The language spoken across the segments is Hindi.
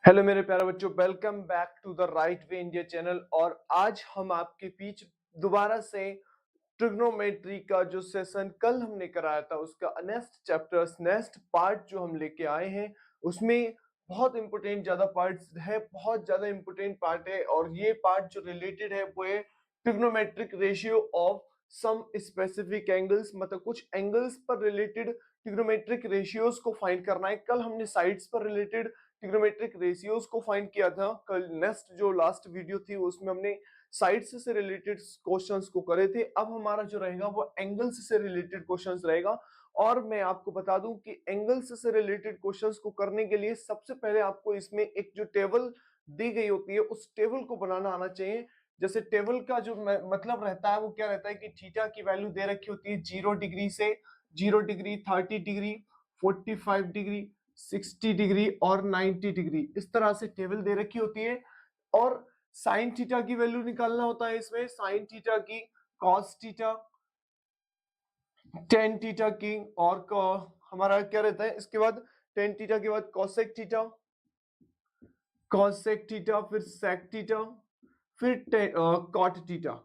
हेलो मेरे प्यारे बच्चों, welcome back to the right way India channel. और आज हम आपके बीच दोबारा से ट्रिग्नोमेट्री का जो सेशन कल हमने कराया था उसका नेक्स्ट चैप्टर्स नेक्स्ट पार्ट जो हम लेके आए हैं उसमें बहुत इंपॉर्टेंट ज्यादा पार्ट्स है, बहुत ज्यादा इंपॉर्टेंट पार्ट है। और ये पार्ट जो रिलेटेड है वो है trigonometric ratio of some specific angles, मतलब कुछ एंगल्स पर रिलेटेड ट्रिग्नोमेट्रिक रेशियोज को फाइंड करना है। कल हमने साइड्स पर रिलेटेड ट्रिग्नोमेट्रिक रेशियोज को फाइंड किया था। कल नेक्स्ट जो लास्ट वीडियो थी उसमें हमने साइड्स से रिलेटेड क्वेश्चंस को करे थे। अब हमारा जो रहेगा वो एंगल्स से रिलेटेड क्वेश्चंस रहेगा। और मैं आपको बता दूं कि एंगल्स से रिलेटेड क्वेश्चंस को करने के लिए सबसे पहले आपको इसमें एक जो टेबल दी गई होती है उस टेबल को बनाना आना चाहिए। जैसे टेबल का जो मतलब रहता है वो क्या रहता है कि थीटा की वैल्यू दे रखी होती है 0 डिग्री से 0 डिग्री, 30 डिग्री, 45 डिग्री, 60 डिग्री और 90 डिग्री, इस तरह से टेबल दे रखी होती है। और साइन थीटा की वैल्यू निकालना होता है। इसमें साइन थीटा की, कॉस थीटा, टेन थीटा की और हमारा क्या रहता है इसके बाद टेन थीटा के बाद कॉसेक थीटा, कॉसेक थीटा, फिर सेक थीटा, फिर कॉट थीटा।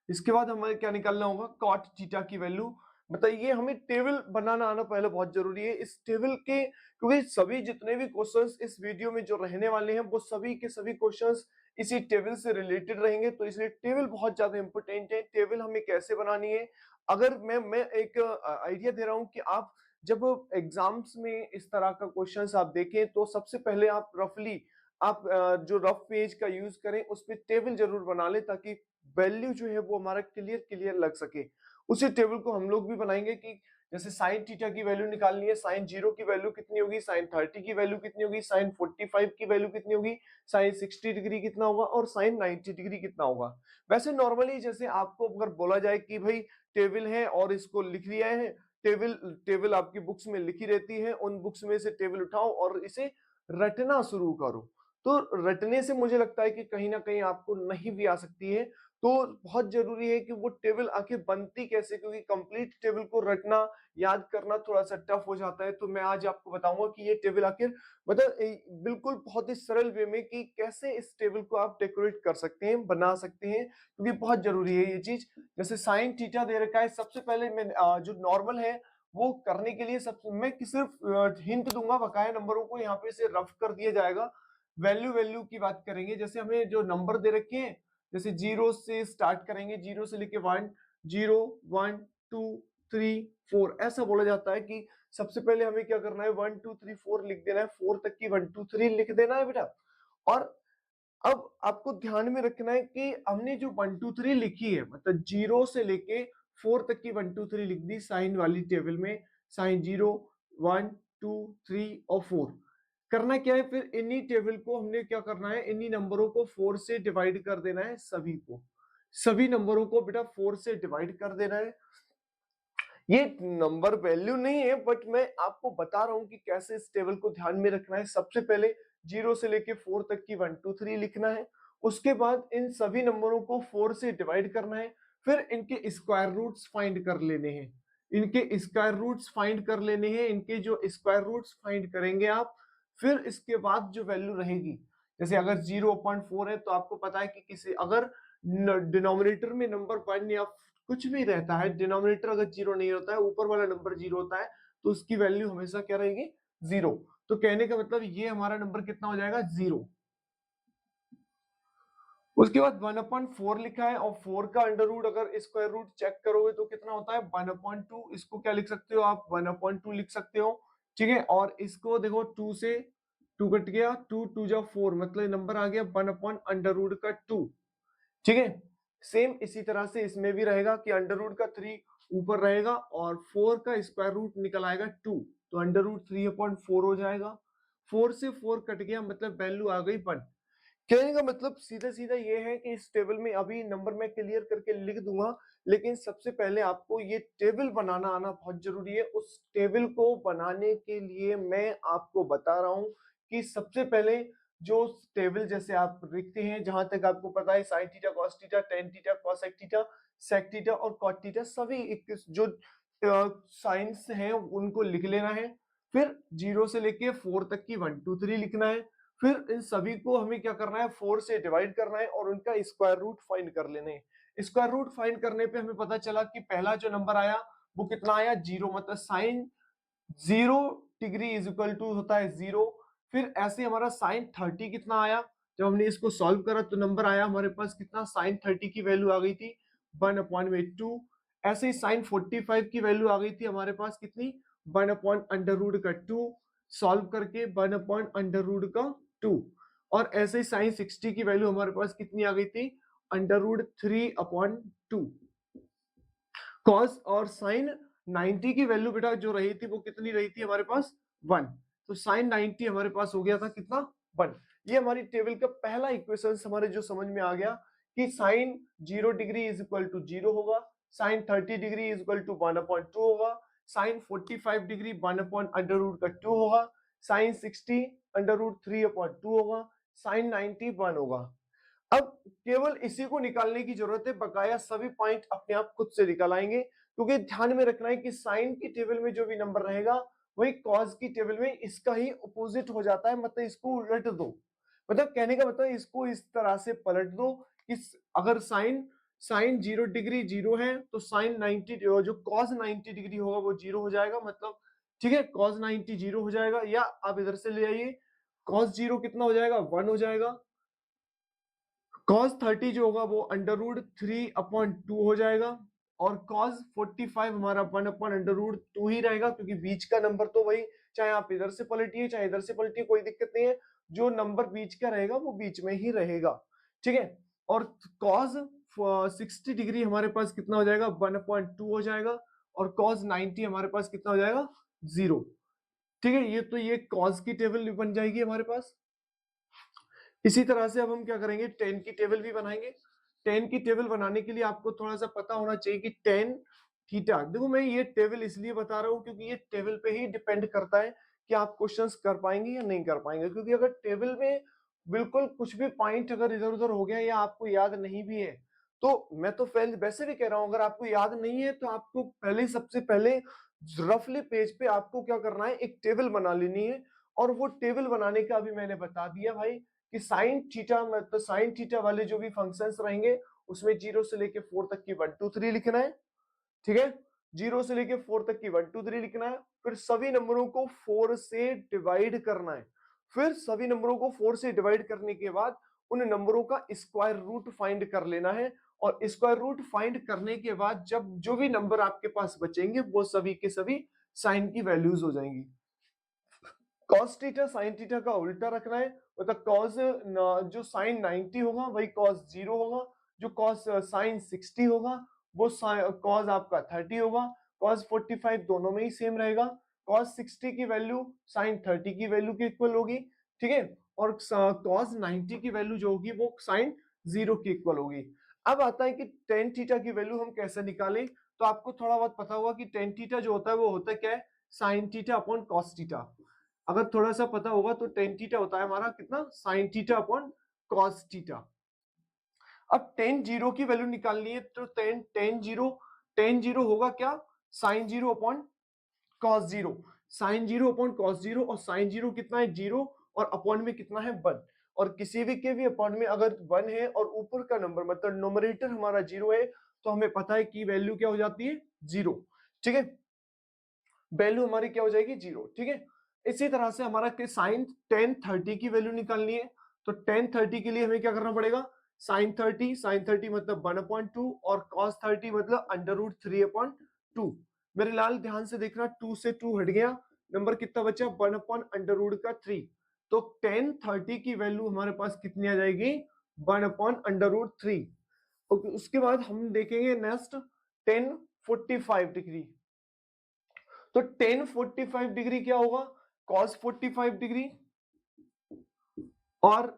इसके बाद हमें क्या निकालना होगा, कॉट थीटा की वैल्यू। मतलब ये हमें टेबल बनाना आना पहले बहुत जरूरी है। इस टेबल के क्योंकि सभी जितने भी क्वेश्चंस इस वीडियो में जो रहने वाले हैं वो सभी के सभी क्वेश्चंस इसी टेबल से रिलेटेड रहेंगे, तो इसलिए टेबल बहुत ज्यादा इंपॉर्टेंट है। टेबल हमें कैसे बनानी है, अगर मैं एक आइडिया दे रहा हूं कि आप जब एग्जाम्स में इस तरह का क्वेश्चंस आप देखें तो सबसे पहले आप रफली आप जो रफ पेज का यूज करें उस पर टेबल जरूर बना लें ताकि वैल्यू जो है वो हमारा क्लियर क्लियर लग सके। उसी टेबल को हम लोग भी बनाएंगे कि जैसे साइन थीटा की वैल्यू निकालनी है, साइन 0 की वैल्यू कितनी होगी, साइन 30 की वैल्यू कितनी होगी, साइन 45 की वैल्यू कितनी होगी, साइन 60 डिग्री कितना होगा और साइन 90 डिग्री कितना होगा। वैसे नॉर्मली जैसे आपको अगर बोला जाए कि भाई टेबल है और इसको लिख लिया है, टेबल टेबल आपकी बुक्स में लिखी रहती है, उन बुक्स में से टेबल उठाओ और इसे रटना शुरू करो। तो रटने से मुझे लगता है कि कहीं ना कहीं आपको नहीं भी आ सकती है। तो बहुत जरूरी है कि वो टेबल आखिर बनती कैसे, क्योंकि कंप्लीट टेबल को रटना याद करना थोड़ा सा टफ हो जाता है। तो मैं आज आपको बताऊंगा कि ये टेबल आखिर मतलब बिल्कुल बहुत ही सरल वे में कि कैसे इस टेबल को आप डेकोरेट कर सकते हैं, बना सकते हैं, क्योंकि बहुत जरूरी है ये चीज। जैसे साइन थीटा दे रखा है, सबसे पहले मैं जो नॉर्मल है वो करने के लिए सब मैं सिर्फ हिंट दूंगा, बकाया नंबरों को यहाँ पे से रफ कर दिया जाएगा। वैल्यू वैल्यू की बात करेंगे, जैसे हमें जो नंबर दे रखे हैं जैसे 0 से स्टार्ट करेंगे, 0 से लेके 1, 0, 1, 2, 3, 4 ऐसा बोला जाता है कि सबसे पहले हमें क्या करना है, 1, 2, 3, 4 लिख देना है, 4 तक की 1, 2, 3 लिख देना है बेटा। और अब आपको ध्यान में रखना है कि हमने जो 1, 2, 3 लिखी है, मतलब 0 से लेके 4 तक की 1, 2, 3 लिख दी साइन वाली टेबल में, साइन 0, 1, 2, 3 और 4। करना क्या है फिर, इन्हीं टेबल को हमने क्या करना है, इन्हीं नंबरों को 4 से डिवाइड कर देना है, सभी को, सभी नंबरों को बेटा 4 से डिवाइड कर देना है। ये नंबर वैल्यू नहीं है बट मैं आपको बता रहा हूं कि कैसे इस टेबल को ध्यान में रखना है। सबसे पहले 0 से लेके 4 तक की 1, 2, 3 लिखना है, उसके बाद इन सभी नंबरों को 4 से डिवाइड करना है, फिर इनके स्क्वायर रूट्स फाइंड कर लेने हैं, इनके स्क्वायर रूट्स फाइंड कर लेने हैं। इनके जो स्क्वायर रूट्स फाइंड करेंगे आप, फिर इसके बाद जो वैल्यू रहेगी, जैसे अगर 0.4 है तो आपको पता है कि किसी अगर डिनोमिनेटर में नंबर 1 या कुछ भी रहता है, डिनोमिनेटर अगर 0 नहीं होता है, ऊपर वाला नंबर 0 होता है, तो उसकी वैल्यू हमेशा क्या रहेगी, 0। तो कहने का मतलब ये हमारा नंबर कितना हो जाएगा, 0। उसके बाद 1/4 लिखा है और 4 का अंडर रूट अगर स्क्वायर रूट चेक करोगे तो कितना होता है, 1/2। इसको क्या लिख सकते हो आप, 1/2 लिख सकते हो, ठीक है। और इसको देखो 2 से 2 कट गया, 2 2 जा 4, मतलब नंबर आ गया 1/√2, ठीक है। सेम इसी तरह से इसमें भी रहेगा कि अंडर रूट का 3 ऊपर रहेगा और 4 का स्क्वायर रूट निकल आएगा 2, तो अंडर रूट 3/4 हो जाएगा। 4 से 4 कट गया, मतलब वैल्यू आ गई 1। कहने का मतलब सीधा सीधा ये है कि इस टेबल में अभी नंबर मैं क्लियर करके लिख दूंगा, लेकिन सबसे पहले आपको ये टेबल बनाना आना बहुत जरूरी है। उस टेबल को बनाने के लिए मैं आपको बता रहा हूं कि सबसे पहले जो टेबल जैसे आप लिखते हैं, जहां तक आपको पता है sine theta, cos theta, tan theta, cosec theta, sec theta और कॉट थीटा, सभी जो साइंस हैं उनको लिख लेना है। फिर 0 से लेके 4 तक की 1, 2, 3 लिखना है, फिर इन सभी को हमें क्या करना है, 4 से डिवाइड करना है और उनका स्क्वायर रूट फाइंड कर लेने हैं। स्क्वायर रूट फाइंड करने पे हमें पता चला कि पहला जो नंबर आया वो कितना आया, 0, मतलब sine 0 degree is equal to होता है 0। फिर ऐसे हमारा साइन 30 कितना आया, जब हमने इसको सॉल्व करा तो नंबर आया हमारे पास कितना, साइन 30 की वैल्यू आ गई थी 1/2। ऐसे ही साइन 45 की वैल्यू आ गई थी हमारे पास कितनी, 1/√2, सॉल्व करके 1/√2। और ऐसे ही साइन 60 की वैल्यू हमारे पास कितनी आ गई थी, √3/2। कॉस और साइन 90 की वैल्यू बेटा जो रही थी वो कितनी रही थी हमारे पास, 1। तो साइन 90 हमारे पास हो गया था कितना, 1। ये हमारी टेबल का पहला इक्वेशन हमारे जो समझ में आ गया कि sine 0 degree is equal to 0 होगा, sine 30 degree is equal to 1/2 होगा, साइन 45 डिग्री 1/√2 होगा, साइन 60 √3/2 होगा, साइन 90 1 होगा। अब केवल इसी को निकालने की जरूरत है, बकाया सभी पॉइंट अपने आप खुद से निकल आएंगे, क्योंकि ध्यान में रखना है कि साइन की टेबल में जो भी नंबर रहेगा वही कॉस की टेबल में इसका ही अपोजिट हो जाता है, मतलब इसको उलट दो। मतलब कहने का मतलब इसको इस तरह से पलट दो कि अगर साइन साइन 0 डिग्री 0 है तो साइन 90 जो कॉस 90 डिग्री होगा वो 0 हो जाएगा, मतलब ठीक है, कॉस 90 0 हो जाएगा। या आप इधर से ले आइए, कॉस 0 कितना हो जाएगा, 1 हो जाएगा। cos 30 जो होगा वो √3/2 हो जाएगा। और cos 45 हमारा 1/√2 ही रहेगा, क्योंकि बीच का नंबर तो वही, चाहे आप इधर से पलटिए चाहे इधर से पलटिए कोई दिक्कत नहीं है, जो नंबर बीच का रहेगा वो बीच में ही रहेगा, ठीक है। और cos 60 डिग्री हमारे पास कितना हो जाएगा, 1/2 हो जाएगा। और cos 90 हमारे पास कितना हो जाएगा, 0, ठीक है। ये तो ये cos की टेबल बन जाएगी हमारे पास। इसी तरह से अब हम क्या करेंगे, टेन की टेबल भी बनाएंगे। टेन की टेबल बनाने के लिए आपको थोड़ा सा पता होना चाहिए कि टेन थीटा, देखो मैं ये टेबल इसलिए बता रहा हूँ क्योंकि ये टेबल पे ही डिपेंड करता है कि आप क्वेश्चंस कर पाएंगे या नहीं कर पाएंगे। क्योंकि अगर टेबल में बिल्कुल कुछ भी पॉइंट अगर इधर उधर हो गया या आपको याद नहीं भी है, तो मैं तो पहले वैसे भी कह रहा हूँ, अगर आपको याद नहीं है तो आपको पहले सबसे पहले रफली पेज पे आपको क्या करना है, एक टेबल बना लेनी है। और वो टेबल बनाने का अभी मैंने बता दिया भाई कि साइन थीटा, मतलब साइन थीटा वाले जो भी फंक्शंस रहेंगे उसमें 0 से लेके 4 तक की 1 2 3 लिखना है, ठीक है। 0 से लेके 4 तक की 1 2 3 लिखना है, फिर सभी नंबरों को 4 से डिवाइड करना है। फिर सभी नंबरों को 4 से डिवाइड करने के बाद उन नंबरों का स्क्वायर रूट फाइंड कर लेना है। और स्क्वायर रूट फाइंड करने के बाद जब जो भी नंबर आपके पास बचेंगे वो सभी के सभी साइन की वैल्यूज हो जाएंगी। cos थीटा sin थीटा का उल्टा रखना है, मतलब cos जो sin 90 होगा वही cos 0 होगा, जो cos sin 60 होगा वो cos आपका 30 होगा, cos 45 दोनों में ही सेम रहेगा, cos 60 की वैल्यू sin 30 की वैल्यू के इक्वल होगी, ठीक है। और cos 90 की वैल्यू जो होगी वो sin 0 की इक्वल होगी। अब आता है कि tan थीटा की वैल्यू हम कैसे निकालें, तो आपको थोड़ा बहुत पता होगा कि tan थीटा जो होता है वो होता है क्या है, sin theta upon cos theta. अगर थोड़ा सा पता होगा तो टेन थीटा होता है हमारा कितना, sine theta upon cos theta. अब टेन जीरो की वैल्यू निकालनी है तो टेन जीरो होगा क्या, sine 0 upon cos 0। Sine 0 upon cos 0, और साइन 0 कितना है 0, और अपॉन में कितना है 1। और किसी भी के भी अपॉन में अगर 1 है और ऊपर का नंबर मतलब नोमरेटर हमारा 0 है तो हमें पता है कि वैल्यू क्या हो जाती है, 0, ठीक है। वैल्यू हमारी क्या हो जाएगी, 0, ठीक है। इसी तरह से हमारा साइन टेन 30 की वैल्यू निकालनी है, तो टेन 30 के लिए हमें क्या करना पड़ेगा, साइन 30 मतलब 1/2 और cos 30 मतलब √3/2। मेरे लाल ध्यान से देखना, 2 से 2 हट गया, नंबर कितना बचा, 1/√3। तो टेन 30 की वैल्यू हमारे पास कितनी आ जाएगी, 1/√3। उसके बाद हम देखेंगे नेक्स्ट टेन 45 डिग्री। तो टेन 45 डिग्री क्या होगा, cos 45 डिग्री। और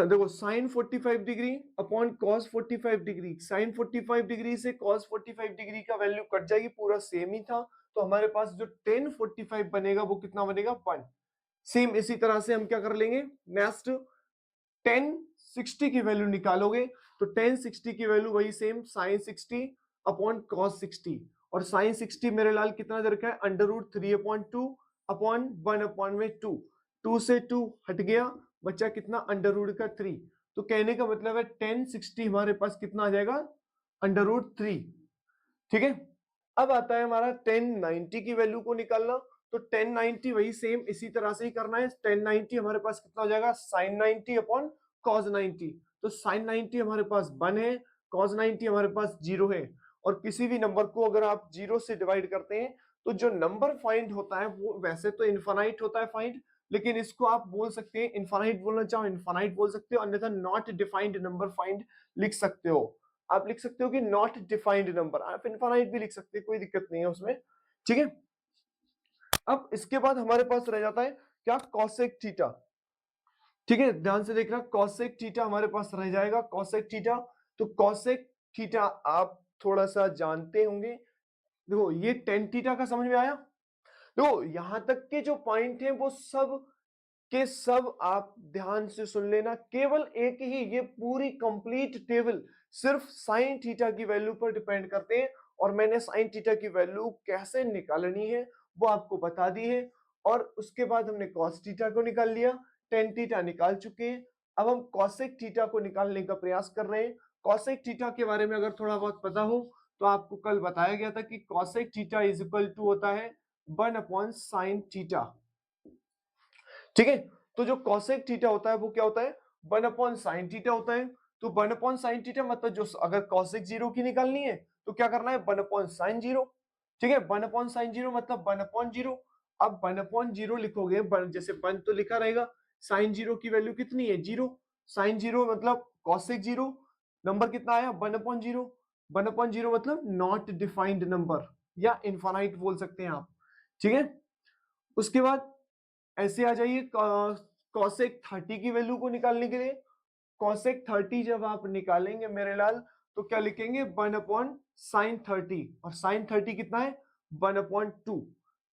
देखो sine 45 degree upon cos 45 degree, sine 45 degree से cos 45 डिग्री का वैल्यू कट जाएगी, पूरा सेम ही था। तो हमारे पास जो टेन 45 बनेगा वो कितना बनेगा, 1। सेम इसी तरह से हम क्या कर लेंगे, नेक्स्ट टेन 60 की वैल्यू निकालोगे तो टेन 60 की वैल्यू वही सेम, साइन 60 अपॉन cos 60। और साइन 60 मेरे लाल कितना दे रखा है, √3/2 अपॉन 1/2। 2 से 2 हट गया, बचा कितना अंडर रूट का 3। तो कहने का मतलब है 1060 हमारे पास कितना आ जाएगा अंडर रूट 3। ठीक है, अब आता है हमारा 1090 की वैल्यू को निकालना। तो 1090 वही सेम इसी तरह से ही करना है। 1090 हमारे पास कितना हो जाएगा साइन 90 अपॉन कॉस 90। तो साइन 90 हमारे पास 1 है, कॉस 90 हमारे पास 0 है। और किसी भी नंबर को अगर आप 0 से डिवाइड करते हैं तो जो नंबर फाइंड होता है वो वैसे तो इनफाइनाइट होता है फाइंड, लेकिन इसको आप बोल सकते हैं इनफाइनाइट, बोलना चाहो इनफाइनाइट बोल सकते हो, अन्यथा नॉट डिफाइंड नंबर फाइंड लिख सकते हो। आप लिख सकते हो कि नॉट डिफाइंड नंबर, आप इनफाइनाइट भी लिख सकते हैं, कोई दिक्कत नहीं है उसमें। ठीक है, अब इसके बाद हमारे पास रह जाता है क्या कोसेक थीटा। ठीक है, ध्यान से देखना, कोसेक थीटा हमारे पास रह जाएगा, कोसेक थीटा। तो कोसेक थीटा आप थोड़ा सा जानते होंगे। देखो ये टेन थीटा का समझ में आया। देखो यहां तक के जो पॉइंट है वो सब के सब आप ध्यान से सुन लेना। केवल एक ही, ये पूरी कंप्लीट टेबल सिर्फ साइन थीटा की वैल्यू पर डिपेंड करते हैं, और मैंने साइन थीटा की वैल्यू कैसे निकालनी है वो आपको बता दी है। और उसके बाद हमने कॉस थीटा को निकाल लिया, टेन थीटा निकाल चुके हैं। अब हम कॉसेक थीटा को निकालने का प्रयास कर रहे हैं। कॉसेक थीटा के बारे में अगर थोड़ा बहुत पता हो तो आपको कल बताया गया था कि cosec theta is equal to होता है 1 अपॉन साइन थीटा। ठीक है, तो जो कॉसेक थीटा होता है वो क्या होता है 1 अपॉन साइन थीटा होता है। तो 1 अपॉन साइन थीटा मतलब जो अगर कॉसेक जीरो की निकालनी है तो क्या करना है 1 अपॉन साइन जीरो। ठीक है, 1 अपॉन साइन जीरो मतलब 1 अपॉन जीरो। अब 1 अपॉन जीरो लिखोगे, जैसे 1 तो लिखा रहेगा, साइन जीरो की वैल्यू कितनी है जीरो, साइन जीरो मतलब कॉसेक जीरो, नंबर कितना आया 1 अपॉन जीरो। 1 अपॉन जीरो मतलब नॉट डिफाइंड नंबर या इनफाइनाइट बोल सकते हैं आप। ठीक है, उसके बाद ऐसे आ जाइए कॉसेक 30 की वैल्यू को निकालने के लिए। कॉसेक 30 जब आप निकालेंगे मेरे लाल तो क्या लिखेंगे 1 अपॉन साइन 30, और साइन 30 कितना है 1 अपॉन 2।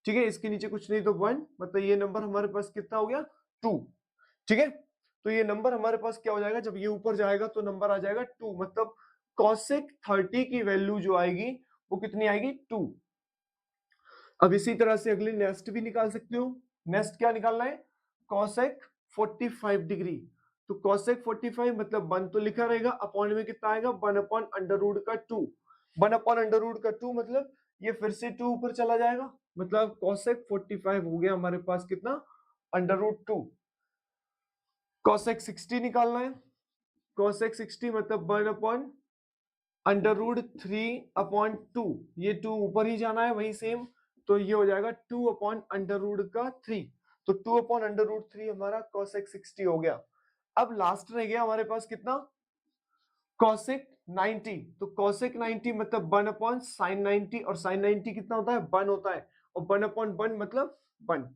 ठीक है, इसके नीचे कुछ नहीं तो 1, मतलब ये नंबर हमारे पास कितना हो गया 2। ठीक है, तो ये नंबर हमारे पास क्या हो जाएगा, जब ये ऊपर जाएगा तो नंबर आ जाएगा 2, मतलब कॉसेक 30 की वैल्यू जो आएगी वो कितनी आएगी 2। अब इसी तरह से अगले नेक्स्ट भी निकाल सकते हो। नेक्स्ट क्या निकालना है कॉसेक 45 डिग्री। तो कॉसेक 45 मतलब 1 तो लिखा रहेगा, अपॉन में कितना आएगा 1 अपॉन अंडर रूट का 2। 1 अपॉन अंडर रूट का 2 मतलब ये फिर से 2 ऊपर चला जाएगा, मतलब कॉसेक 45 हो गया हमारे पास कितना अंडर रूट 2। कॉसेक 60 निकालना है। कॉसेक 60 मतलब 1 अपॉन अंडर रूट 3 अपॉन 2, ये 2 ऊपर ही जाना है वही सेम, तो ये हो जाएगा 2 अपॉन अंडर रूट का 3। तो 2 अपॉन अंडर रूट 3 हमारा कॉसेक 60 हो गया। अब लास्ट रह गया हमारे पास कितना कॉसेक 90। तो कॉसेक 90 मतलब 1 अपॉन साइन 90, और साइन 90 कितना होता है 1 होता है, और 1 अपॉन 1 मतलब 1।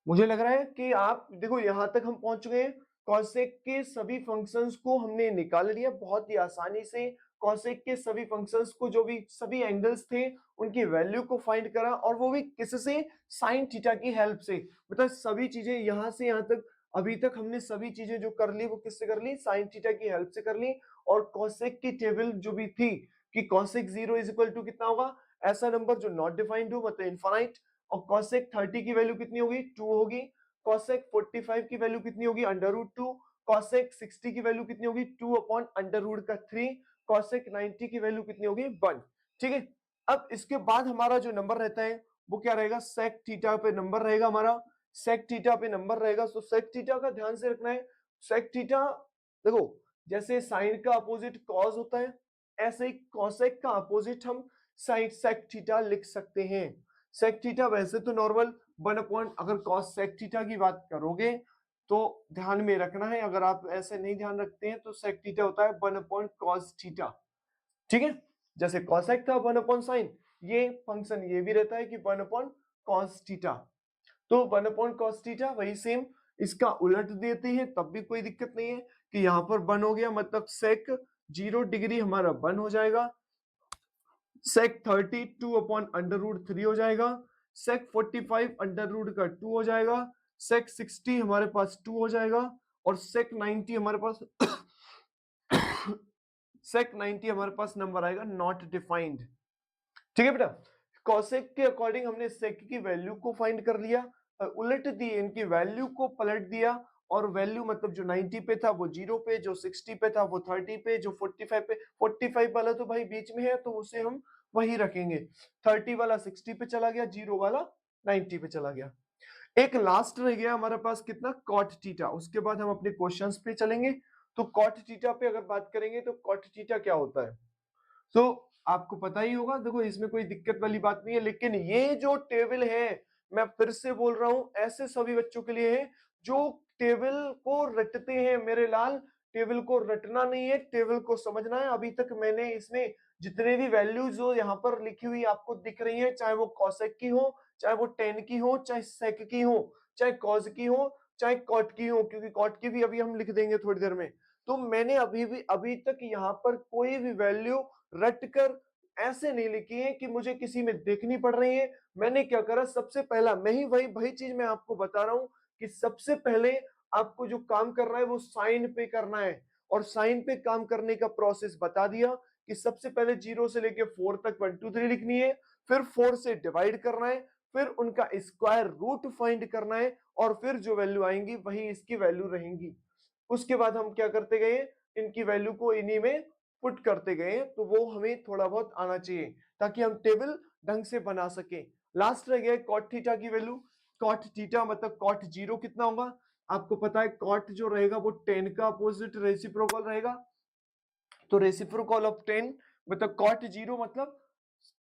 मुझे लग रहा है कि आप देखो यहां तक हम पहुंच चुके हैं। कॉसेक के सभी फंक्शंस को हमने निकाल लिया बहुत ही आसानी से। कॉसेक के सभी फंक्शंस को, जो भी सभी एंगल्स थे उनकी वैल्यू को फाइंड करा, और वो भी किससे साइन थीटा की हेल्प से। मतलब सभी चीजें यहां से यहां तक अभी तक हमने सभी चीजें जो कर ली वो किससे कर ली साइन थीटा की हेल्प से कर ली। और कॉसेक की टेबल जो भी थी कि कॉसेक 0 इज इक्वल टू कितना होगा ऐसा नंबर जो नॉट डिफाइंड हो मतलब इनफाइनाइट, और कॉसेक 30 की वैल्यू कितनी होगी 2 होगी। कॉसेक 45 की वैल्यू कितनी होगी अंडर रूट 2। कॉसेक 60 की वैल्यू कितनी होगी 2 अपॉन अंडर रूट का 3। कॉसेक 90 की वैल्यू कितनी होगी 1। ठीक है, अब इसके बाद हमारा जो नंबर रहता है वो क्या रहेगा सेक थीटा पे नंबर रहेगा हमारा। सेक थीटा पे नंबर रहेगा, तो सेक थीटा का ध्यान से रखना है। सेक थीटा देखो जैसे साइन का अपोजिट कॉस होता है, ऐसे ही कॉसेक का अपोजिट हम साइन सेक थीटा लिख सकते हैं। सेक थीटा वैसे तो नॉर्मल 1 अपॉन, अगर कॉस सेक थीटा की बात करोगे तो ध्यान में रखना है, अगर आप ऐसे नहीं ध्यान रखते हैं तो सेक थीटा होता है 1 अपॉन कॉस थीटा। ठीक है, जैसे कॉसेक था 1 अपॉन साइन, ये फंक्शन ये भी रहता है कि 1 अपॉन कॉस थीटा। तो 1 अपॉन कॉस थीटा वही सेम, इसका उलट देते हैं तब भी कोई दिक्कत नहीं है कि यहाँ पर 1 हो गया, मतलब सेक 0 डिग्री हमारा 1 हो जाएगा। सेक 30 2 अपॉन अंडर रूट 3 हो जाएगा। सेक 45 अंडर रूट का 2 हो जाएगा। सेक 60 हमारे पास 2 हो जाएगा, और सेक 90 हमारे पास सेक 90 हमारे पास नंबर आएगा नॉट डिफाइंड। ठीक है बेटा, कॉसेक के अकॉर्डिंग हमने सेक की वैल्यू को फाइंड कर लिया। उलट दी, इनकी वैल्यू को पलट दिया, और वैल्यू मतलब जो 90 पे था वो 0 पे, जो 60 पे था वो 30 पे, जो 45 पे, 45 वाला तो भाई बीच में है तो उसे हम वही रखेंगे, 30 वाला 60 पे चला गया, 0 वाला 90 पे चला गया। एक लास्ट रह गया हमारे पास कितना, कॉट थीटा। उसके बाद हम अपने क्वेश्चंस पे चलेंगे। तो कॉट थीटा पे अगर बात करेंगे तो कॉट थीटा क्या होता है, तो आपको पता ही होगा, देखो इसमें कोई दिक्कत वाली बात नहीं है, लेकिन ये जो टेबल है, मैं फिर से बोल रहा हूं, ऐसे सभी बच्चों के लिए है जो टेबल को रटते हैं मेरे लाल। टेबल को रटना नहीं है, टेबल को समझना है। अभी तक मैंने इसमें जितने भी वैल्यूज जो यहाँ पर लिखी हुई आपको दिख रही है, चाहे वो कॉसेक की हो, चाहे वो टेन की हो, चाहे सेक की हो, चाहे कॉज की हो, चाहे कॉट की हो, क्योंकि कॉट की भी अभी हम लिख देंगे थोड़ी देर में। तो मैंने अभी तक यहाँ पर कोई भी वैल्यू रट कर ऐसे नहीं लिखी है कि मुझे किसी में देखनी पड़ रही है। मैंने क्या करा, सबसे पहला मैं ही वही वही चीज मैं आपको बता रहा हूं कि सबसे पहले आपको जो काम करना है वो साइन पे करना है, और साइन पे काम करने का प्रोसेस बता दिया कि सबसे पहले 0 से लेके 4 तक 1 2 3 लिखनी है, फिर 4 से डिवाइड करना है, फिर उनका स्क्वायर रूट फाइंड करना है, और फिर जो वैल्यू आएंगी वही इसकी वैल्यू रहेंगी। उसके बाद हम क्या करते गए, इनकी वैल्यू को इन्हीं में पुट करते गए, तो वो हमें थोड़ा बहुत आना चाहिए ताकि हम टेबल ढंग से बना सके। लास्ट रह गया कॉट थीटा की वैल्यू। कॉट थीटा मतलब कॉट 0 कितना होगा, आपको पता है कॉट जो रहेगा वो 10 का अपोजिट रेसिप्रोकल रहेगा, तो रेसिप्रोकल ऑफ 10 मतलब कॉट 0 मतलब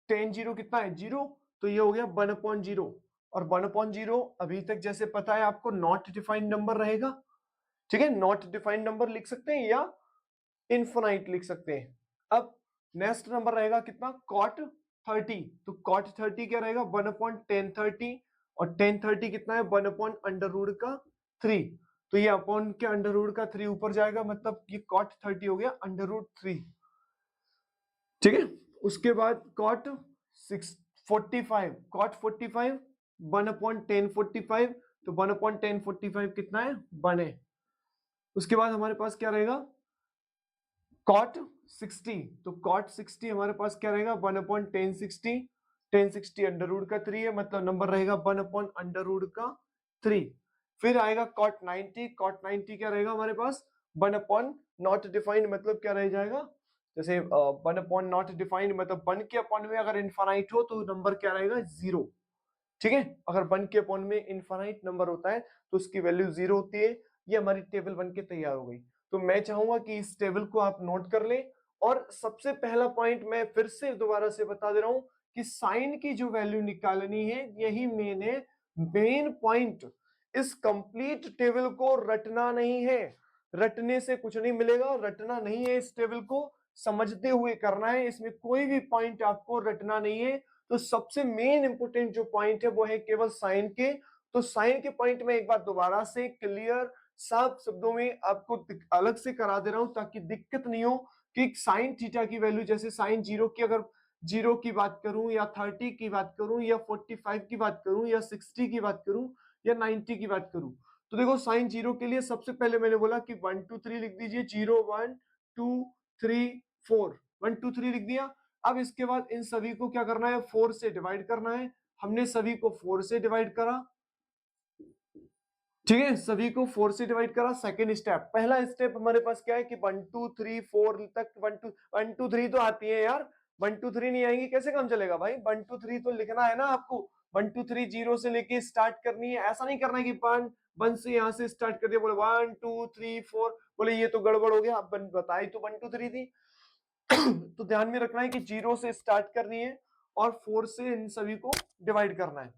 10 0 कितना है 0, तो ये हो गया 1/0, और 1/0 अभी तक जैसे पता है आपको नॉट डिफाइंड नंबर रहेगा। ठीक है, नॉट डिफाइंड नंबर लिख सकते हैं या इनफाइनाइट लिख सकते हैं। अब नेक्स्ट नंबर रहेगा कितना, कॉट 30, तो कॉट 30 क्या रहेगा 1/1030, और 1030 कितना है 1/अंडर रूट का 3, तो ये अपॉन के अंडर रूट का 3 ऊपर जाएगा, मतलब ये कॉट 30 हो गया अंडर रूट 3। ठीक है, उसके बाद कॉट 645, कॉट 45 1/1045, तो 1/1045 कितना है 1 है। उसके बाद हमारे पास क्या रहेगा कॉट 60, तो कॉट 60 हमारे पास क्या रहेगा 1/1060, 1060 अंडर रूट का 3 है, मतलब नंबर रहेगा 1/अंडर रूट का 3। फिर आएगा कॉट 90, कॉट 90 क्या रहेगा हमारे पास 1/नॉट डिफाइंड, मतलब क्या रह जाएगा, जैसे 1/नॉट डिफाइंड मतलब 1 के अपॉन में अगर इनफाइनाइट हो तो नंबर क्या रहेगा 0। ठीक है, अगर 1 के अपॉन में इनफाइनाइट नंबर होता है तो उसकी वैल्यू 0 होती है। ये हमारी टेबल बन के तैयार हो गई। तो मैं चाहूंगा कि इस टेबल को आप नोट कर लें, और सबसे पहला पॉइंट मैं फिर से दोबारा से बता दे रहा हूं कि साइन की जो वैल्यू निकालनी है यही मेन है, मेन पॉइंट। इस कंप्लीट टेबल को रटना नहीं है, रटने से कुछ नहीं मिलेगा, रटना नहीं है, इस टेबल को समझते हुए करना है, इसमें कोई भी पॉइंट आपको रटना नहीं है। तो सबसे मेन इंपोर्टेंट जो पॉइंट है वो है केवल साइन के। तो साइन के पॉइंट में एक बार दोबारा से क्लियर साफ शब्दों में आपको अलग से करा दे रहा हूं ताकि दिक्कत नहीं हो कि साइन थीटा की वैल्यू, जैसे साइन 0 की अगर 0 की बात करूं, या 30 की बात करूं, या 45 की बात करूं, या 60 की बात करूं, या 90 की बात करूं, तो देखो साइन 0 के लिए सबसे पहले मैंने बोला कि 1 2 3 लिख दीजिए, 0 1 2 3 4, 1 2 3 लिख दिया। अब इसके बाद इन सभी को क्या करना है 4 से डिवाइड करना है, हमने सभी को 4 से डिवाइड करा। ठीक है, सभी को 4 से डिवाइड करा। सेकंड स्टेप, पहला स्टेप हमारे पास क्या है कि 1 2 3 4 तक 1 2 3 तो आती है यार, 1 2 3 नहीं आएंगी कैसे काम चलेगा भाई, 1 2 3 तो लिखना है ना आपको। 1 2 3 0 से लेके स्टार्ट करनी है, ऐसा नहीं करना है कि 1 से यहाँ से स्टार्ट कर दिया, बोले 1 2 3 4, बोले ये तो गड़बड़ हो गया, अब बताई तो 1 2 3 थी। तो ध्यान में रखना है कि 0 से स्टार्ट करनी है और 4 से इन सभी को डिवाइड करना है।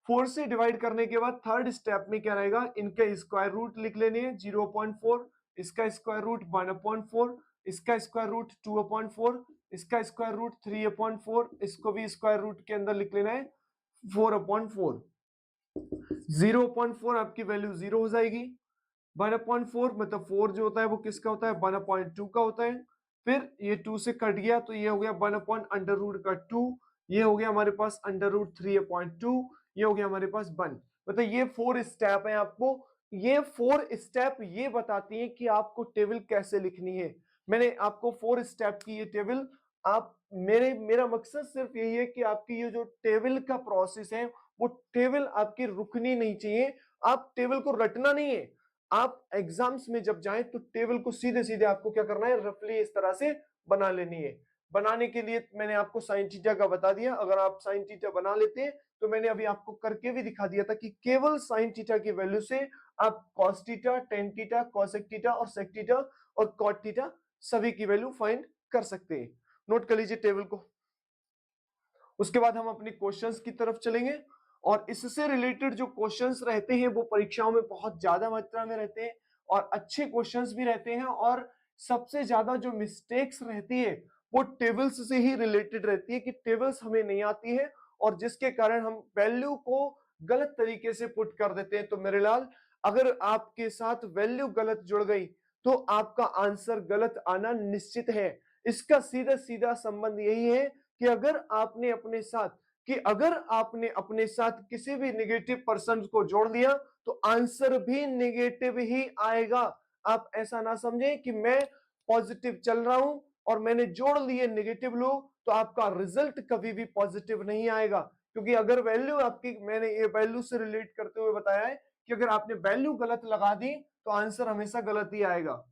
4 से डिवाइड करने के बाद थर्ड स्टेप में क्या रहेगा, इनके स्क्वायर रूट लिख लेने हैं, 0.4, इसका स्क्वायर रूट 1/4, इसका स्क्वायर रूट 2/4, इसका स्क्वायर रूट 3/4, इसको भी स्क्वायर रूट के अंदर लिख लेना है 4/4। 0.4 आपकी वैल्यू 0 हो जाएगी, 1/4 मतलब 4 जो होता है वो किसका होता है 1/2 का होता है। फिर ये 2 से कट गया तो ये हो गया 1/√2, ये हो गया हमारे पास √3/2, ये हो गया हमारे पास 1। मतलब ये 4 स्टेप है, आपको ये 4 स्टेप ये बताती है कि आपको टेबल कैसे लिखनी है। मैंने आपको 4 स्टेप की ये टेबल, आप मेरा मकसद सिर्फ यही है कि आपकी ये जो टेबल का प्रोसेस है वो टेबल आपकी रुकनी नहीं चाहिए। आप टेबल को रटना नहीं है, आप एग्जाम्स में जब जाएं तो टेबल को सीधे सीधे आपको क्या करना है, रफली इस तरह से बना लेनी है। बनाने के लिए मैंने आपको साइन थीटा का बता दिया, अगर आप साइन थीटा बना लेते हैं तो मैंने अभी आपको करके भी दिखा दिया था कि केवल साइन थीटा की वैल्यू से आप cos theta, tan theta, cosec theta और सेक थीटा और कॉट थीटा सभी की वैल्यू फाइंड कर सकते हैं। नोट कर लीजिए टेबल को। उसके बाद हम अपने क्वेश्चंस की तरफ चलेंगे और इससे रिलेटेड जो क्वेश्चंस रहते हैं वो परीक्षाओं में बहुत ज्यादा मात्रा में रहते हैं और अच्छे क्वेश्चंस भी रहते हैं, और सबसे ज्यादा जो मिस्टेक्स रहती है वो टेबल्स से ही रिलेटेड रहती है कि टेबल्स हमें नहीं आती है और जिसके कारण हम वैल्यू को गलत तरीके से पुट कर देते हैं। तो मेरे लाल, अगर आपके साथ वैल्यू गलत जुड़ गई तो आपका आंसर गलत आना निश्चित है। इसका सीधा सीधा संबंध यही है कि अगर आपने अपने साथ किसी भी नेगेटिव पर्सन को जोड़ दिया तो आंसर भी नेगेटिव ही आएगा। आप ऐसा ना समझें कि मैं पॉजिटिव चल रहा हूं और मैंने जोड़ लिए नेगेटिव लोग, तो आपका रिजल्ट कभी भी पॉजिटिव नहीं आएगा। क्योंकि अगर वैल्यू आपकी, मैंने ये वैल्यू से रिलेट करते हुए बताया है कि अगर आपने वैल्यू गलत लगा दी तो आंसर हमेशा गलत ही आएगा।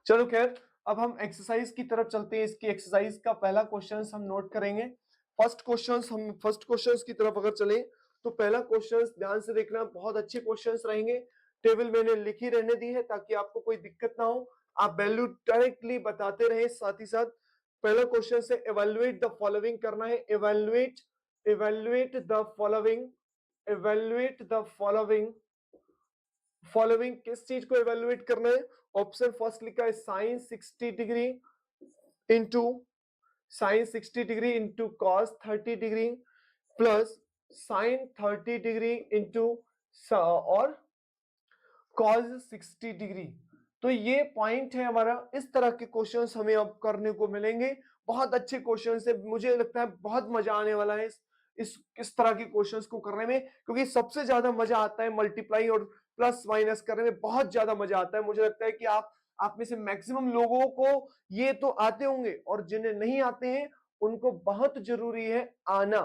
चलो खैर, अब हम एक्सरसाइज की तरफ चलते हैं। इसकी एक्सरसाइज का पहला क्वेश्चन हम नोट करेंगे। फर्स्ट क्वेश्चन की तरफ अगर चलें तो पहला क्वेश्चन ध्यान से देखना, बहुत अच्छे क्वेश्चंस रहेंगे। टेबल मैंने लिखी रहने दी है ताकि आपको कोई दिक्कत ना हो, आप वैल्यू डायरेक्टली बताते रहे साथ ही साथ। पहला क्वेश्चन से इवैल्यूएट द फॉलोइंग करना है। Evaluate the following, evaluate the following. Following किस चीज को इवैल्यूएट करना है? ऑप्शन फर्स्ट लिखा है sine 60 degree into cos 30 degree plus sine 30 degree into और कॉस 60 डिग्री। तो ये पॉइंट है हमारा। इस तरह के क्वेश्चंस हमें अब करने को मिलेंगे। बहुत अच्छे क्वेश्चंस है, मुझे लगता है बहुत मजा आने वाला है इस तरह के क्वेश्चंस को करने में, क्योंकि सबसे ज्यादा मजा आता है मल्टीप्लाई और प्लस माइनस करने में, बहुत ज्यादा मजा आता है। मुझे लगता है कि आप में से मैक्सिमम लोगों को ये तो आते होंगे और जिन्हें नहीं आते हैं उनको बहुत जरूरी है आना,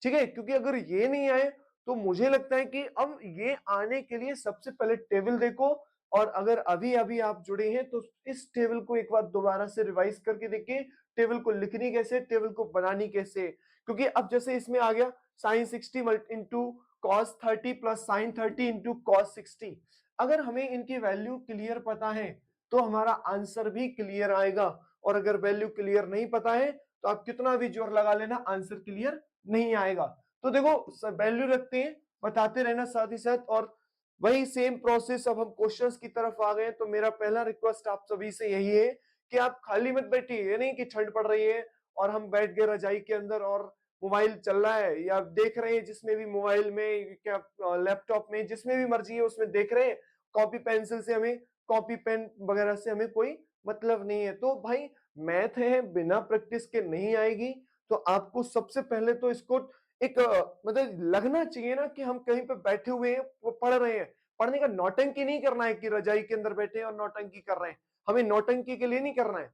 ठीक है? क्योंकि अगर ये नहीं आए तो मुझे लगता है कि अब ये आने के लिए सबसे पहले टेबल देखो, और अगर अभी अभी आप जुड़े हैं तो इस टेबल को एक बार दोबारा से रिवाइज करके देखिए, टेबल को लिखनी कैसे, टेबल को बनानी कैसे। क्योंकि अब जैसे इसमें आ गया sine 60 into cos 30 plus sine 30 into cos 60, अगर हमें इनकी वैल्यू क्लियर पता है तो हमारा आंसर भी क्लियर आएगा, और अगर वैल्यू क्लियर नहीं पता है तो आप कितना भी जोर लगा लेना, आंसर क्लियर नहीं आएगा। तो देखो, वैल्यू रखते हैं, बताते रहना साथ ही साथ, और वही सेम प्रोसेस। अब हम क्वेश्चंस की तरफ आ गए, तो मेरा पहला रिक्वेस्ट आप सभी से यही है कि आप खाली मत बैठिए। ये नहीं कि ठंड पड़ रही है और हम बैठ गए रजाई के अंदर और मोबाइल चल रहा है या देख रहे हैं, जिसमें भी मोबाइल में क्या लैपटॉप में जिसमें भी मर्जी है उसमें देख रहे हैं। कॉपी पेंसिल से हमें, कॉपी पेन वगैरह से हमें कोई मतलब नहीं है। तो भाई मैथ है, बिना प्रैक्टिस के नहीं आएगी। तो आपको सबसे पहले तो इसको एक मतलब लगना चाहिए ना कि हम कहीं पे बैठे हुए हैं, वो पढ़ रहे हैं। पढ़ने का नौटंकी नहीं करना है कि रजाई के अंदर बैठे हैं और नौटंकी कर रहे हैं, हमें नौटंकी के लिए नहीं करना है।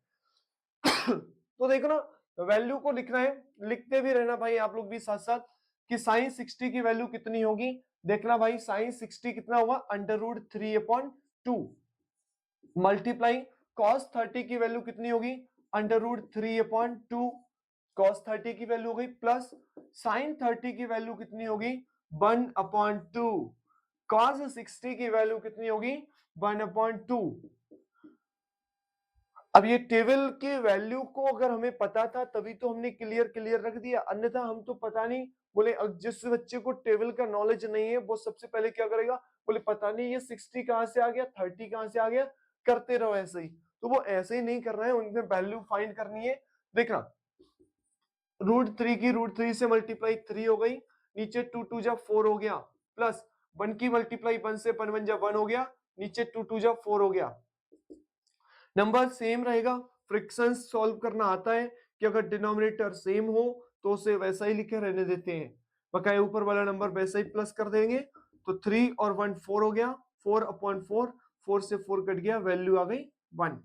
तो देखो ना, वैल्यू को लिखना है, लिखते भी रहना भाई आप लोग भी साथ साथ कि साइन 60 की वैल्यू कितनी होगी। देखना भाई, साइन 60 कितना होगा, अंडर रूट 3/2 मल्टीप्लाई कॉस 30 की वैल्यू कितनी होगी, अंडर रूट 3/2 कॉस 30 की वैल्यू हो गई, प्लस साइन 30 की वैल्यू कितनी होगी, 1/2 कॉस 60 की वैल्यू कितनी होगी, 1/2। अब ये टेबल के वैल्यू को अगर हमें पता था तभी तो हमने क्लियर रख दिया, अन्यथा हम तो पता नहीं। बोले जिस बच्चे को टेबल का नॉलेज नहीं है वो सबसे पहले क्या करेगा, बोले पता नहीं ये 60 कहां से आ गया, 30 कहां से आ गया, करते रहो ऐसे ही। तो वो ऐसे ही नहीं कर रहे हैं, उनमें वैल्यू फाइंड करनी है। देखना, √3 की √3 से मल्टीप्लाई 3 हो गई, नीचे 2 2 जा 4 हो गया, प्लस 1 की मल्टीप्लाई 1 से 1 1 जा 1 हो गया, नीचे 2 2 जा 4 हो गया। नंबर सेम रहेगा। फ्रिक्शन सॉल्व करना आता है कि अगर डिनोमिनेटर सेम हो तो उसे वैसा ही लिखे रहने देते हैं, बकाया ऊपर वाला नंबर वैसा ही प्लस कर देंगे। तो 3 और 1 4 हो गया, 4/4, 4 से 4 कट गया, वैल्यू आ गई 1।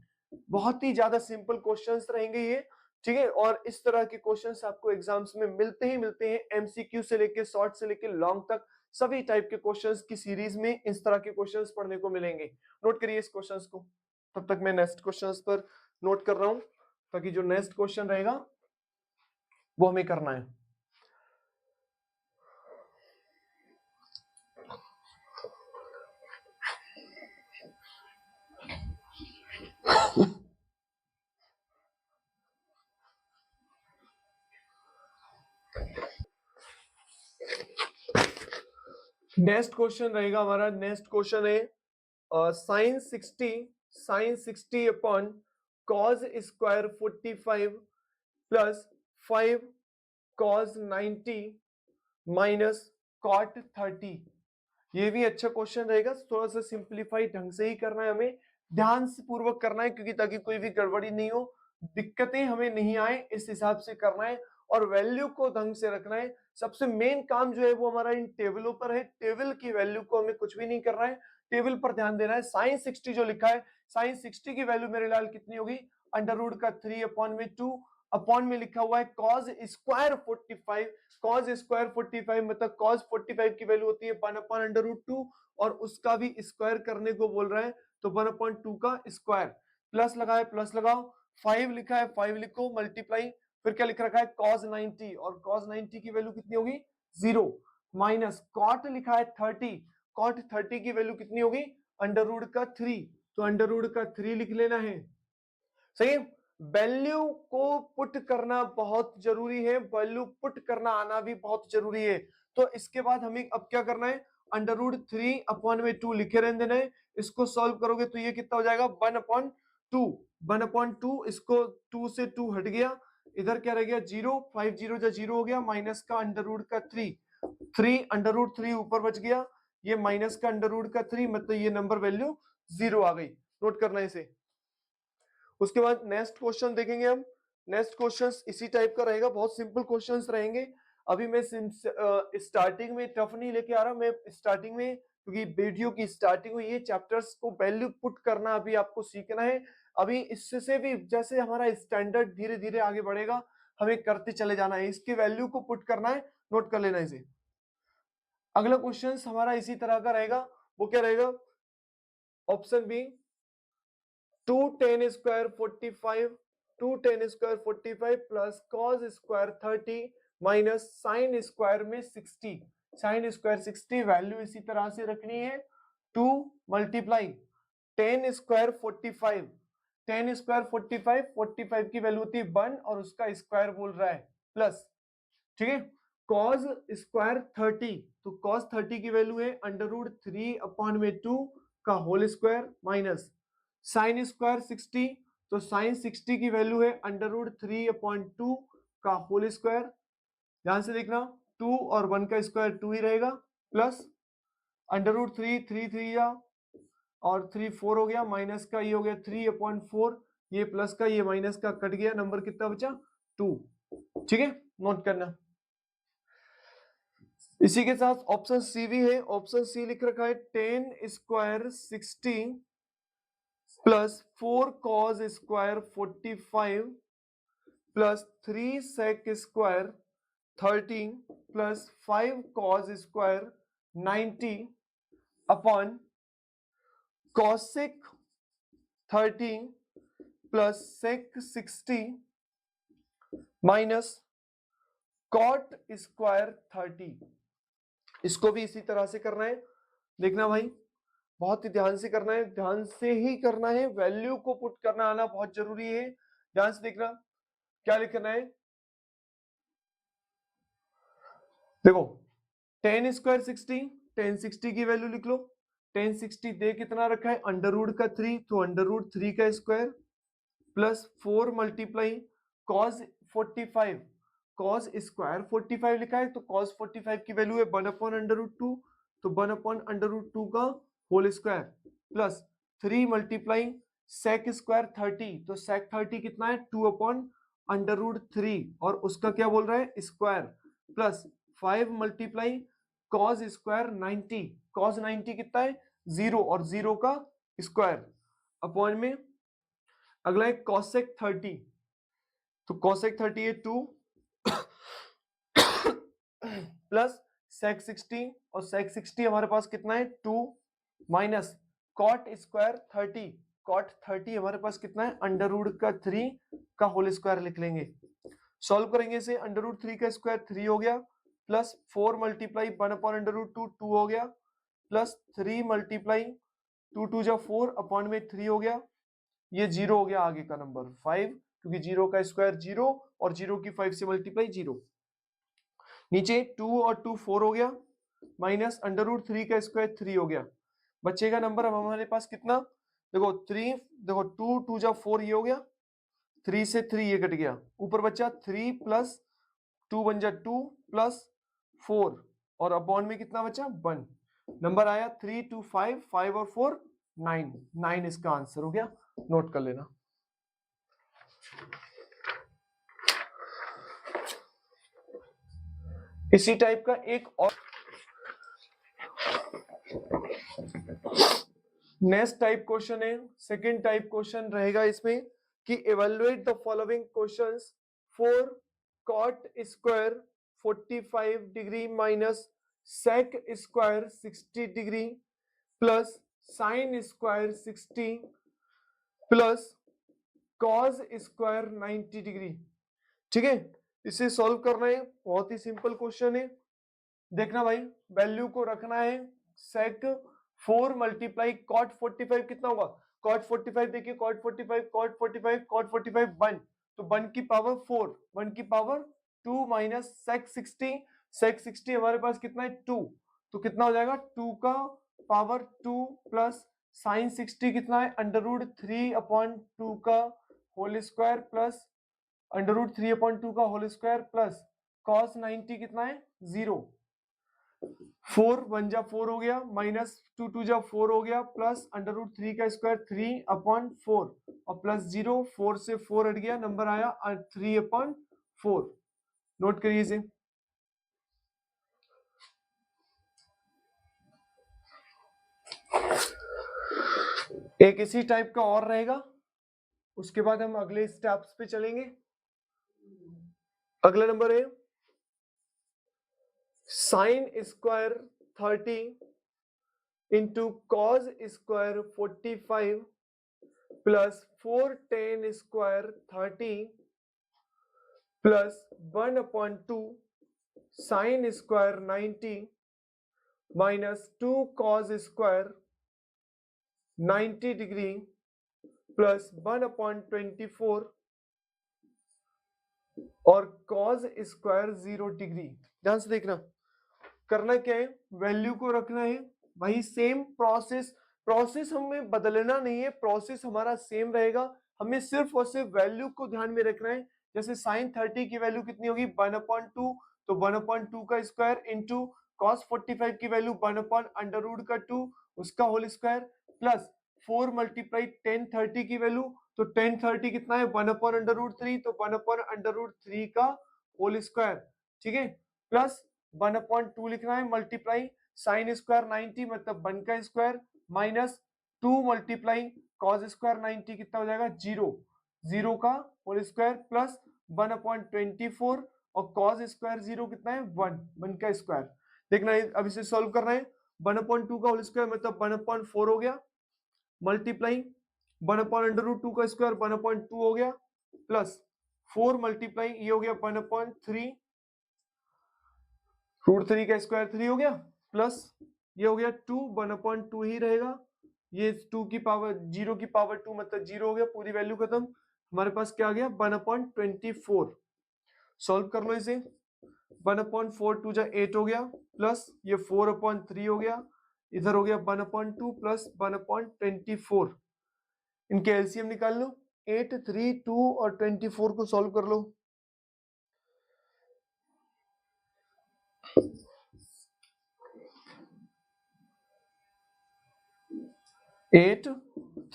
बहुत ही ज्यादा सिंपल क्वेश्चंस रहेंगे ये, ठीक है। और इस तरह के क्वेश्चंस आपको एग्जाम्स में मिलते हैं, एमसीक्यू से लेके शॉर्ट से लेके लॉन्ग तक सभी टाइप के क्वेश्चंस की सीरीज में इस तरह के क्वेश्चंस पढ़ने को मिलेंगे। नोट करिए इस क्वेश्चंस को, तब तक मैं नेक्स्ट क्वेश्चंस पर नोट कर रहा हूं, ताकि जो नेक्स्ट क्वेश्चन रहेगा वो हमें करना है। नेक्स्ट क्वेश्चन रहेगा हमारा, नेक्स्ट क्वेश्चन है sine 60 upon cos square 45 plus 5 cos 90 minus cot 30। ये भी अच्छा क्वेश्चन रहेगा, थोड़ा सा सिंप्लीफाई ढंग से ही करना है, हमें ध्यान से पूर्वक करना है, क्योंकि ताकि कोई भी गड़बड़ी नहीं हो, दिक्कतें हमें नहीं आए, इस हिसाब से करना है और वैल्यू को ढंग से रखना है। सबसे मेन काम जो है वो हमारा इन टेबलों पर है, टेबल की वैल्यू को हमें कुछ भी नहीं करना है, टेबल पर ध्यान देना है। साइन 60 जो लिखा है, साइन 60 की वैल्यू मेरे लाल कितनी होगी, अंडर रूट का 3 अपॉन में 2, अपॉन में लिखा हुआ है कॉस स्क्वायर 45, कॉस स्क्वायर 45 मतलब कॉस 45 की वैल्यू होती है 1 अपॉन अंडर रूट 2, और उसका भी स्क्वायर करने को बोल रहा है तो 1 अपॉन 2 का स्क्वायर, प्लस लगाए प्लस लगाओ, 5 लिखा है 5 लिखो, मल्टीप्लाई, फिर क्या लिख रखा है cos 90, और cos 90 की वैल्यू कितनी होगी 0, माइनस cot लिखा है 30, cot 30 की वैल्यू कितनी होगी अंडर रूट का 3, तो अंडर रूट का 3 लिख लेना है। सही है, वैल्यू को पुट करना बहुत जरूरी है, वैल्यू पुट करना आना भी बहुत जरूरी है। तो इसके बाद हमें अब क्या करना है, अंडर रूट 3 अपॉन में 2 लिखे रहने देना है, इसको सॉल्व करोगे तो ये कितना हो जाएगा 1 अपॉन 2, 1 अपॉन 2, इसको 2 से 2 हट गया, इधर क्या रह गया 0, 5 0 जा 0 हो गया, माइनस का अंडर रूट का 3, 3 अंडर रूट 3 ऊपर बच गया, ये माइनस का अंडर रूट का 3, मतलब ये नंबर वैल्यू 0 आ गई। नोट करना है इसे। उसके बाद नेक्स्ट क्वेश्चन देखेंगे हम, नेक्स्ट क्वेश्चन इसी टाइप का रहेगा, बहुत सिंपल क्वेश्चंस रहेंगे। अभी मैं स्टार्टिंग में टफ नहीं लेके आ रहा, मैं स्टार्टिंग में, क्योंकि वीडियो की स्टार्टिंग हुई है, चैप्टर्स को वैल्यू पुट करना अभी आपको सीखना है। अभी इससे से भी जैसे हमारा स्टैंडर्ड धीरे धीरे आगे बढ़ेगा, हमें करते चले जाना है, इसकी वैल्यू को पुट करना है, नोट कर लेना इसे। अगला क्वेश्चन हमारा इसी तरह का रहेगा, वो क्या रहेगा, option B 2 tan square 45, 2 tan square 45 plus cos square 30 minus sin square में 60, sin square 60 वैल्यू इसी तरह से रखनी है, 2 multiply tan square 45, tan square 45, 45 की वैल्यू होती है 1 और उसका स्क्वायर बोल रहा है प्लस, ठीक है, cos स्क्वायर 30, तो cos 30 की वैल्यू है अंडर रूट 3 अपॉन में 2 का whole square minus sine square 60, तो साइन 60 की वैल्यू है अंडर रूट 3 अपॉन 2 का होल स्क्वायर, ध्यान से देखना 2 और 1 का स्क्वायर 2 ही रहेगा, प्लस अंडर रूट 3 3 3 या और 3 4 हो गया, माइनस का ये हो गया 3 अपॉन 4, ये प्लस का ये माइनस का कट गया, नंबर कितना बचा 2, ठीक है, नोट करना। इसी के साथ ऑप्शन सी भी है, ऑप्शन सी लिख रखा है tan square 60 plus 4 cos square 45 plus 3 sec square 13 plus 5 cos square 90 upon cosec 13 plus sec 60 minus cot square 30। इसको भी इसी तरह से करना है, देखना भाई बहुत ही ध्यान से करना है, ध्यान से ही करना है, वैल्यू को पुट करना आना बहुत जरूरी है, ध्यान से देखना क्या लिखना है। देखो टेन स्क्वायर 60, टेन 60 की वैल्यू लिख लो, टेन 60 दे कितना रखा है अंडर रूट का 3, तो अंडर रूट 3 का square plus 4 multiply cos 45, cos square 45 लिखा है, तो कॉस 45 की वैल्यू है 1 अपॉन अंडर रूट 2, तो 1 अपॉन अंडर रूट 2 का whole square plus 3 multiply sec square 30, तो सेक 30 कितना है 2 अपॉन अंडर रूट 3 और उसका क्या बोल रहा है square plus 5 multiply cos square 90, cos 90 कितना है 0 और 0 का स्क्वायर अपॉन में अगला है कॉसेक 30, तो cosec 30 है 2 प्लस sec 60, और sec 60 हमारे पास कितना है 2 माइनस cot स्क्वायर 30, cot 30 हमारे पास कितना है अंडर रूट का 3 का होल स्क्वायर लिख लेंगे। सॉल्व करेंगे इसे, अंडर रूट 3 का स्क्वायर 3 हो गया, plus 4 multiply 1 upon under root 2 2 हो गया, प्लस 3 मल्टीप्लाई 2 2 जा 4 अपॉन में 3 हो गया, ये 0 हो गया आगे का नंबर 5, क्योंकि 0 का स्क्वायर 0 और 0 की 5 से मल्टीप्लाई 0। नीचे 2 और 2 4 हो गया, माइनस अंडर रूट 3 का स्क्वायर 3 हो गया। बचेगा नंबर अब हमारे पास कितना, देखो 3, देखो 2 2 जा 4 ये हो गया, 3 से 3 ये कट गया, ऊपर बचा 3 प्लस 2 बन जा 2 प्लस 4, और अपॉन में कितना बचा 1। नंबर आया 3 2 5, 5 और 4 9, 9 इसका आंसर हो गया, नोट कर लेना। इसी टाइप का एक और नेक्स्ट टाइप क्वेश्चन है, सेकंड टाइप क्वेश्चन रहेगा इसमें कि evaluate the following questions for cot square 45 degree minus sec square 60 degree plus sin square 60 plus cos square 90 degree. ठीक है, इसे सॉल्व करना है, बहुत ही सिंपल क्वेश्चन है। देखना भाई, वैल्यू को रखना है sec 4 मल्टीप्लाई cot 45 कितना होगा, cot 45 देखिए cot 45 cot 45 cot 45 1, तो 1 की पावर 4, 1 की पावर 2 माइनस sec 60, sec 60 हमारे पास कितना है 2, तो कितना हो जाएगा 2 का पावर 2 प्लस sin 60 कितना है अंडर रूट 3 अपॉन 2 का whole square plus under root 3 upon 2 का होल स्क्वायर प्लस cos 90 कितना है 0, 4 1 जा 4 हो गया, माइनस 2 2 जा 4 हो गया, प्लस अंडर रूट 3 का स्क्वायर 3 अपॉन 4 और प्लस 0, 4 से 4 हट गया, नंबर आया 3 अपॉन 4। नोट करिए इसे। एक इसी टाइप का और रहेगा, उसके बाद हम अगले स्टेप्स पे चलेंगे। अगला नंबर है sine square 30 into cos square 45 plus 4 tan square 30 plus 1 upon 2 sine square 90 minus 2 cos square 90 degree plus 1 upon 24 और कॉस स्क्वायर 0 डिग्री। ध्यान से देखना, करना क्या है, वैल्यू को रखना है, वही सेम प्रोसेस, प्रोसेस हमें बदलना नहीं है, प्रोसेस हमारा सेम रहेगा, हमें सिर्फ और सिर्फ वैल्यू को ध्यान में रखना है। जैसे साइन 30 की वैल्यू कितनी होगी 1/2, तो 1/2 का स्क्वायर इंटू कॉस 45 की वैल्यू 1/√2 उसका whole square plus 4 multiply tan 30 की वैल्यू, तो टेन 30 कितना है 1/√3, तो 1/√3 का होल स्क्वायर। ठीक है, प्लस 1/2 लिखना है मल्टीप्लाई साइन स्क्वायर 90 मतलब 1 का square minus 2 multiply cos square 90 कितना हो जाएगा 0, 0 का होल स्क्वायर प्लस 1/24 और कॉस स्क्वायर 0 कितना है 1 का स्क्वायर। देखना है अब इसे सॉल्व करना है, 1/2 का होल स्क्वायर मतलब 1/4 हो गया, मल्टीप्लाई 1/√2 का स्क्वायर 1/2 हो गया, प्लस 4 मल्टीप्लाई ये हो गया 1/3, √3 का स्क्वायर 3 हो गया, प्लस ये हो गया 2, 1/2 ही रहेगा, ये 2 की पावर 0 की पावर 2 मतलब 0 हो गया, पूरी वैल्यू खत्म। हमारे पास क्या आ गया 1/24। सॉल्व कर लो इसे, 1/4 2 जा 8 हो गया, प्लस ये 4/3 हो गया, इधर हो गया 1/2 प्लस 1/24। इनके एलसीएम निकाल लो, 8 3 2 और 24 को सॉल्व कर लो। 8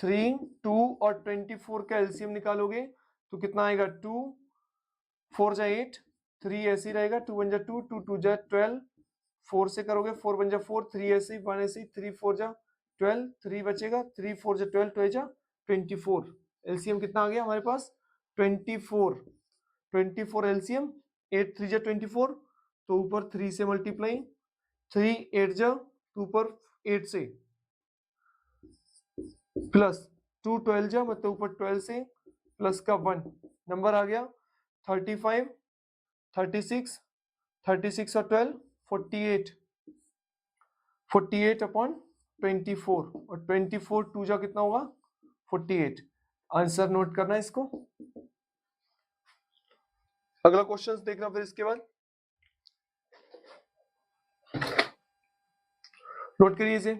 3 2 और 24 का एलसीएम निकालोगे तो कितना आएगा 2 4 जा 8, 3 ऐसे ही रहेगा, 2 1 जा 2, 2 2 जा 12, 4 से करोगे 4 1 जा 4, 3 ऐसे ही 1 ऐसे ही, 3 4 जा 12, 3 बचेगा, 3 4 जा 12, 2 जा 24। एलसीएम कितना आ गया हमारे पास 24। 24 एलसीएम, 8 3 जा 24, तो ऊपर 3 से मल्टीप्लाई, 3 8 जा, तो ऊपर 8 से प्लस 2 12 जा, मतलब ऊपर 12 से प्लस का 1, नंबर आ गया 35, 36, 36 और 12 48, 48 अपॉन 24, और 24 2 जा कितना होगा 48। आंसर नोट करना है इसको। अगला क्वेश्चन देखना फिर इसके बाद, नोट करिए इसे।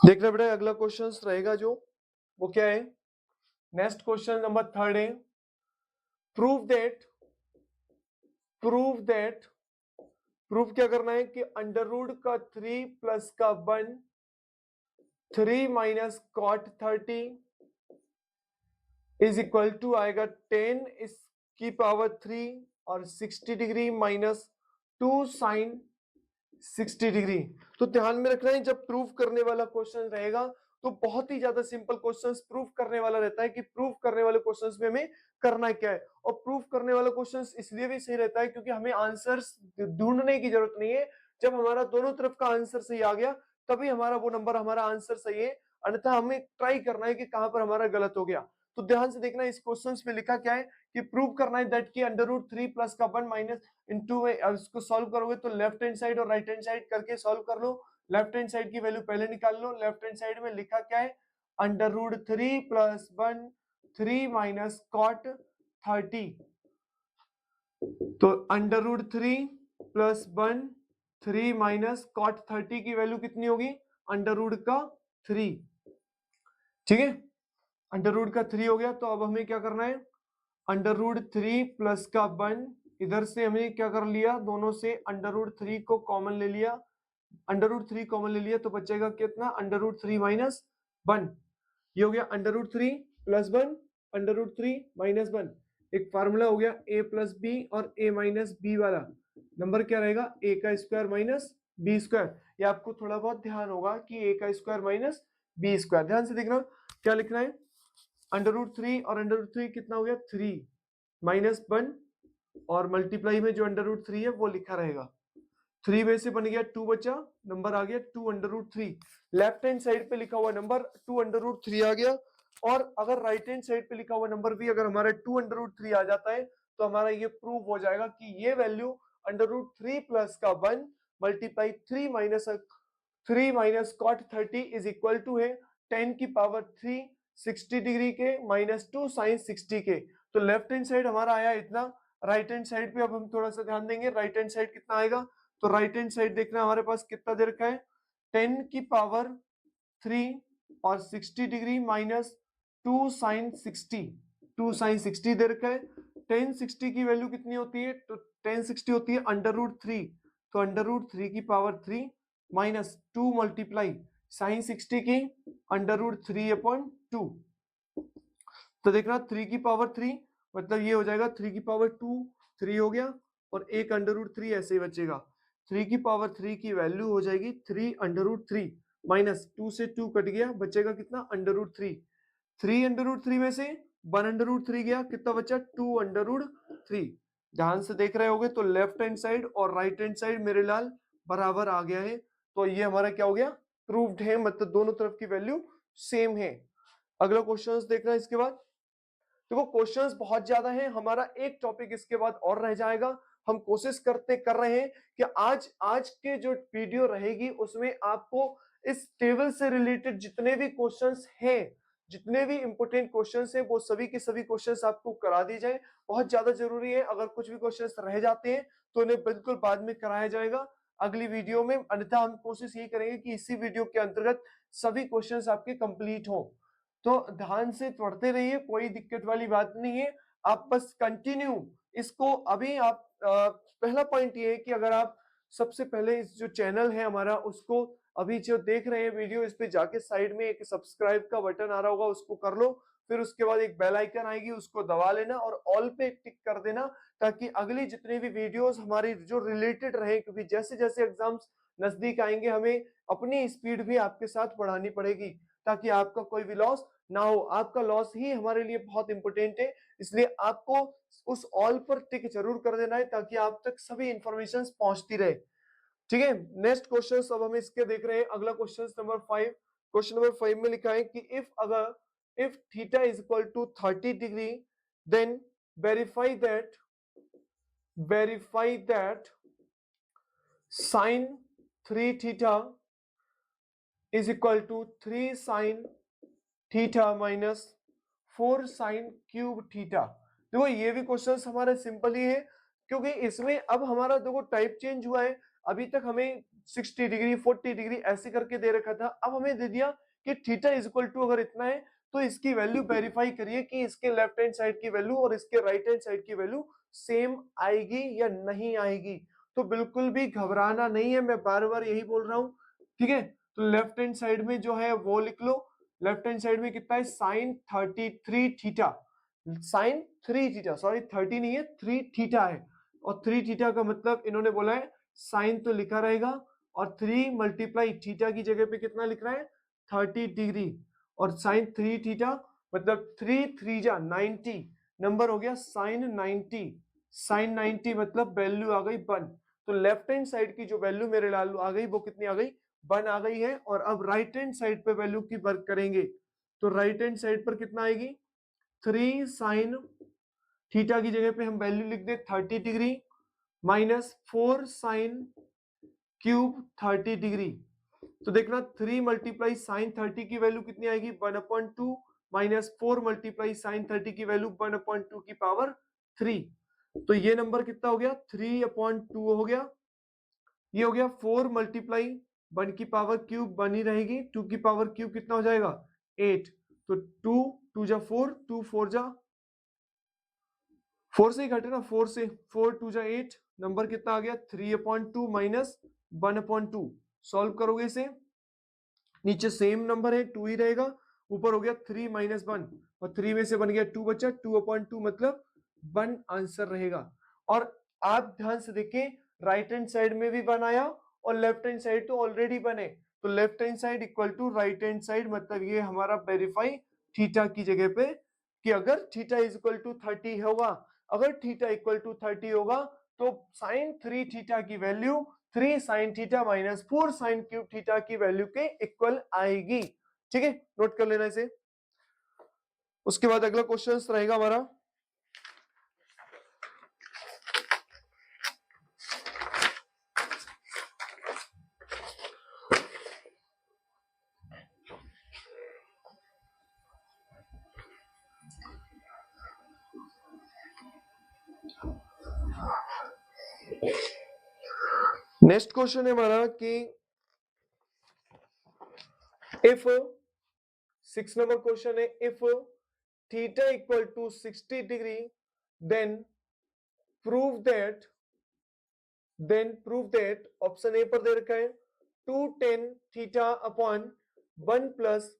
देखना बेटा अगला क्वेश्चन रहेगा जो, वो क्या है, नेक्स्ट क्वेश्चन नंबर 3 है, प्रूव दैट, प्रूफ क्या करना है कि अंडर रूट का 3 प्लस का 1, 3 minus cot 30 is equal to आएगा 10 इसकी पावर 3 और 60 डिग्री माइनस 2 साइन 60 डिग्री। तो ध्यान में रखना है जब प्रूफ करने वाला क्वेश्चन रहेगा तो बहुत ही ज्यादा सिंपल क्वेश्चंस प्रूफ करने वाला रहता है कि प्रूफ करने वाले क्वेश्चंस में हमें करना क्या है। और प्रूफ करने वाला क्वेश्चंस इसलिए भी सही रहता है क्योंकि हमें आंसर्स ढूंढने की जरूरत नहीं है। जब हमारा दोनों तरफ का आंसर सही आ गया तभी हमारा वो नंबर हमारा आंसर सही है, अन्यथा हमें ट्राई करना है कि कहां पर हमारा गलत हो गया। तो ध्यान से देखना इस क्वेश्चन में लिखा क्या है कि प्रूव करना है दैट की अंडर रूट 3 प्लस का 1 माइनस इनटू में, अब इसको सॉल्व करोगे तो लेफ्ट हैंड साइड और राइट हैंड साइड करके सॉल्व कर लो। लेफ्ट हैंड साइड की वैल्यू पहले निकाल लो। लेफ्ट हैंड साइड में लिखा क्या है, under root 3 plus 1, 3 minus cot 30, तो under root 3 plus 1, 3 minus cot 30 की वैल्यू कितनी होगी, अंडर रूट का 3, ठीक है। अंडर रूट का 3 हो गया, तो अब हमें क्या करना है, अंडर रूट 3 प्लस का 1, इधर से हमने क्या कर लिया, दोनों से अंडर रूट 3 को कॉमन ले लिया, अंडर रूट 3 कॉमन ले लिया तो बचेगा कितना, अंडर रूट 3 माइनस 1, ये हो गया under root 3 plus 1, under root 3 minus 1। एक फार्मूला हो गया a प्लस बी और a माइनस बी वाला, नंबर क्या रहेगा a का स्क्वायर माइनस बी स्क्वायर। ये आपको थोड़ा बहुत ध्यान होगा कि a का स्क्वायर माइनस बी स्क्वायर। ध्यान से देखना क्या लिखना है, अंडर रूट 3 और अंडर रूट 3 कितना हो गया 3 माइनस 1, और मल्टीप्लाई में जो अंडर रूट 3 है वो लिखा रहेगा, 3 में से बन गया 2 बचा, नंबर आ गया 2 under root 3। Left hand side पे लिखा हुआ नंबर 2 अंडर रूट 3 आ गया। और अगर राइट हैंड साइड पे लिखा हुआ नंबर भी अगर हमारा 2 अंडर रूट 3 आ जाता है तो हमारा ये प्रूव हो जाएगा कि ये वैल्यू अंडर रूट 3 प्लस का 1 multiply 3 minus cot 30 is equal to है 10 की पावर 3 60 डिग्री के माइनस 2 साइन 60 के। तो लेफ्ट हैंड साइड हमारा आया इतना, राइट हैंड साइड पे अब हम थोड़ा सा ध्यान देंगे, राइट हैंड साइड कितना आएगा, तो राइट हैंड साइड देखना हमारे पास कितना दे रखा है, 10 की पावर 3 और 60 डिग्री माइनस 2 साइन 60, 2 साइन 60 दे रखा है। 10 60 की वैल्यू कितनी होती है, तो 10 60 होती है अंडर रूट 3, तो अंडर रूट 3 की पावर 3 माइनस 2 मल्टीप्लाई साइन 60 की अंडर रूट 3 अपॉन 2, तो देखना 3 की पावर 3 मतलब ये हो जाएगा 3 की पावर 2, 3 हो गया, और एक अंडर रूट 3 ऐसे ही बचेगा। 3 की पावर 3 की वैल्यू हो जाएगी 3 अंडर रूट 3 माइनस 2 से 2 कट गया, बचेगा कितना अंडर रूट 3, 3 अंडर रूट 3 में से 1 अंडर रूट 3 गया, कितना बचा 2 अंडर रूट 3। ध्यान से देख रहे होगे तो लेफ्ट हैंड साइड और राइट हैंड साइड मेरे लाल बराबर आ गया है, तो ये हमारा क्या हो गया, प्रूव्ड है, मतलब दोनों तरफ की वैल्यू सेम है। अगला क्वेश्चन देखना इसके बाद, देखो क्वेश्चंस बहुत ज्यादा हैं, हमारा एक टॉपिक इसके बाद और रह जाएगा। हम कोशिश कर रहे हैं कि आज आज के जो वीडियो रहेगी उसमें आपको इस टेबल से रिलेटेड जितने भी क्वेश्चंस हैं, जितने भी इंपॉर्टेंट क्वेश्चंस हैं, वो सभी के सभी क्वेश्चंस आपको करा दिए जाए। बहुत ज्यादा जरूरी है, अगर कुछ भी क्वेश्चंस रह जाते हैं तो उन्हें बिल्कुल बाद में कराया जाएगा अगली वीडियो में, अन्यथा हम कोशिश यही करेंगे कि इसी वीडियो के अंतर्गत सभी क्वेश्चंस आपके कंप्लीट हो। तो ध्यान से पढ़ते रहिए, कोई दिक्कत वाली बात नहीं है, आप बस कंटिन्यू इसको। अभी आप पहला पॉइंट ये है कि अगर आप सबसे पहले इस जो चैनल है हमारा उसको अभी जो देख रहे हैं वीडियो, इस पे जाके साइड में एक सब्सक्राइब का बटन आ रहा होगा, उसको कर लो। फिर उसके बाद एक बेल आइकन आएगी, उसको दबा लेना और ऑल पे टिक कर देना, ताकि अगली जितने भी वीडियोस हमारी जो रिलेटेड रहे, क्योंकि जैसे जैसे एग्जाम्स नजदीक आएंगे हमें अपनी स्पीड भी आपके साथ बढ़ानी पड़ेगी, ताकि आपका कोई भी लॉस ना हो। आपका लॉस ही हमारे लिए बहुत इंपॉर्टेंट है, इसलिए आपको उस ऑल पर टिक जरूर कर देना है, ताकि आप तक सभी इंफॉर्मेशन पहुंचती रहे। ठीक है, नेक्स्ट क्वेश्चन अब हम इसके देख रहे हैं। अगला क्वेश्चन नंबर 5, क्वेश्चन नंबर 5 में लिखा है कि if theta is equal to 30 degree, then verify that sine 3 theta is equal to 3 sine theta minus 4 sine cube theta. देखो ये भी क्वेश्चंस हमारे सिंपल ही है, क्योंकि इसमें अब हमारा देखो टाइप चेंज हुआ है। अभी तक हमें 60 डिग्री 40 डिग्री ऐसे करके दे रखा था, अब हमें दे दिया कि थीटा इज इक्वल टू अगर इतना है तो इसकी वैल्यू वेरीफाई करिए कि इसके लेफ्ट हैंड साइड की वैल्यू और इसके राइट हैंड साइड की वैल्यू सेम आएगी या नहीं आएगी। तो बिल्कुल भी घबराना नहीं है, मैं बार बार यही बोल रहा हूं। ठीक है, तो लेफ्ट हैंड साइड में जो है वो लिख लो। लेफ्ट हैंड साइड में कितना है, sine 33 theta, sine 3 theta, sorry 30 नहीं है 3 थीटा है। और 3 थीटा का मतलब इन्होंने बोला है साइन तो लिखा रहेगा, और 3 मल्टीप्लाई थीटा की जगह पे कितना लिख रहा है 30 डिग्री, और साइन 3 थीटा मतलब 3 3 जा 90, नंबर हो गया साइन 90। साइन 90 मतलब वैल्यू आ गई 1। तो लेफ्ट हैंड साइड की जो वैल्यू मेरे लाल आ गई वो कितनी आ गई, 1 आ गई है। और अब राइट हैंड साइड पे वैल्यू की वर्क करेंगे, तो राइट हैंड साइड पर कितना आएगी 3 साइन थीटा की जगह पे हम वैल्यू लिख दे 30 degree minus 4 sine cube 30 degree. तो देखना 3 मल्टीप्लाई साइन 30 की वैल्यू कितनी आएगी 1/2 माइनस 4 मल्टीप्लाई साइन 30 की वैल्यू 1/2 की पावर 3। तो ये नंबर कितना हो गया 3/2 हो गया। ये हो गया 4 मल्टीप्लाई 1 की पावर क्यूब बनी रहेगी, 2 की पावर क्यूब कितना हो जाएगा 8। तो 2 2 जा 4, 2 4 जा 4 से ही घटे ना, 4 से 4 2 जा 8, नंबर कितना आ गया 3/2 माइनस 1/2। सॉल्व करोगे इसे, नीचे सेम नंबर है 2 ही रहेगा, ऊपर हो गया 3 माइनस 1, और 3 में से बन गया 2 बचा, 2/2 मतलब 1 आंसर रहेगा। और आप ध्यान से देखिए राइट हैंड साइड में भी 1 आया और लेफ्ट हैंड साइड तो ऑलरेडी 1 है, तो left hand side equal to right hand side, मतलब ये हमारा वेरीफाई थीटा की जगह पे कि अगर थीटा इज इक्वल टू 30 होगा, अगर थीटा इक्वल टू 30 होगा तो साइन 3 थीटा की value 3 sine theta minus 4 sine cube theta की वैल्यू के इक्वल आएगी। ठीक है, नोट कर लेना इसे। उसके बाद अगला क्वेश्चन रहेगा हमारा नेक्स्ट क्वेश्चन है हमारा कि इफ 6 नंबर क्वेश्चन है, if theta equal to 60 degree then prove that option A पर दे रखा है 2 tan theta upon 1 plus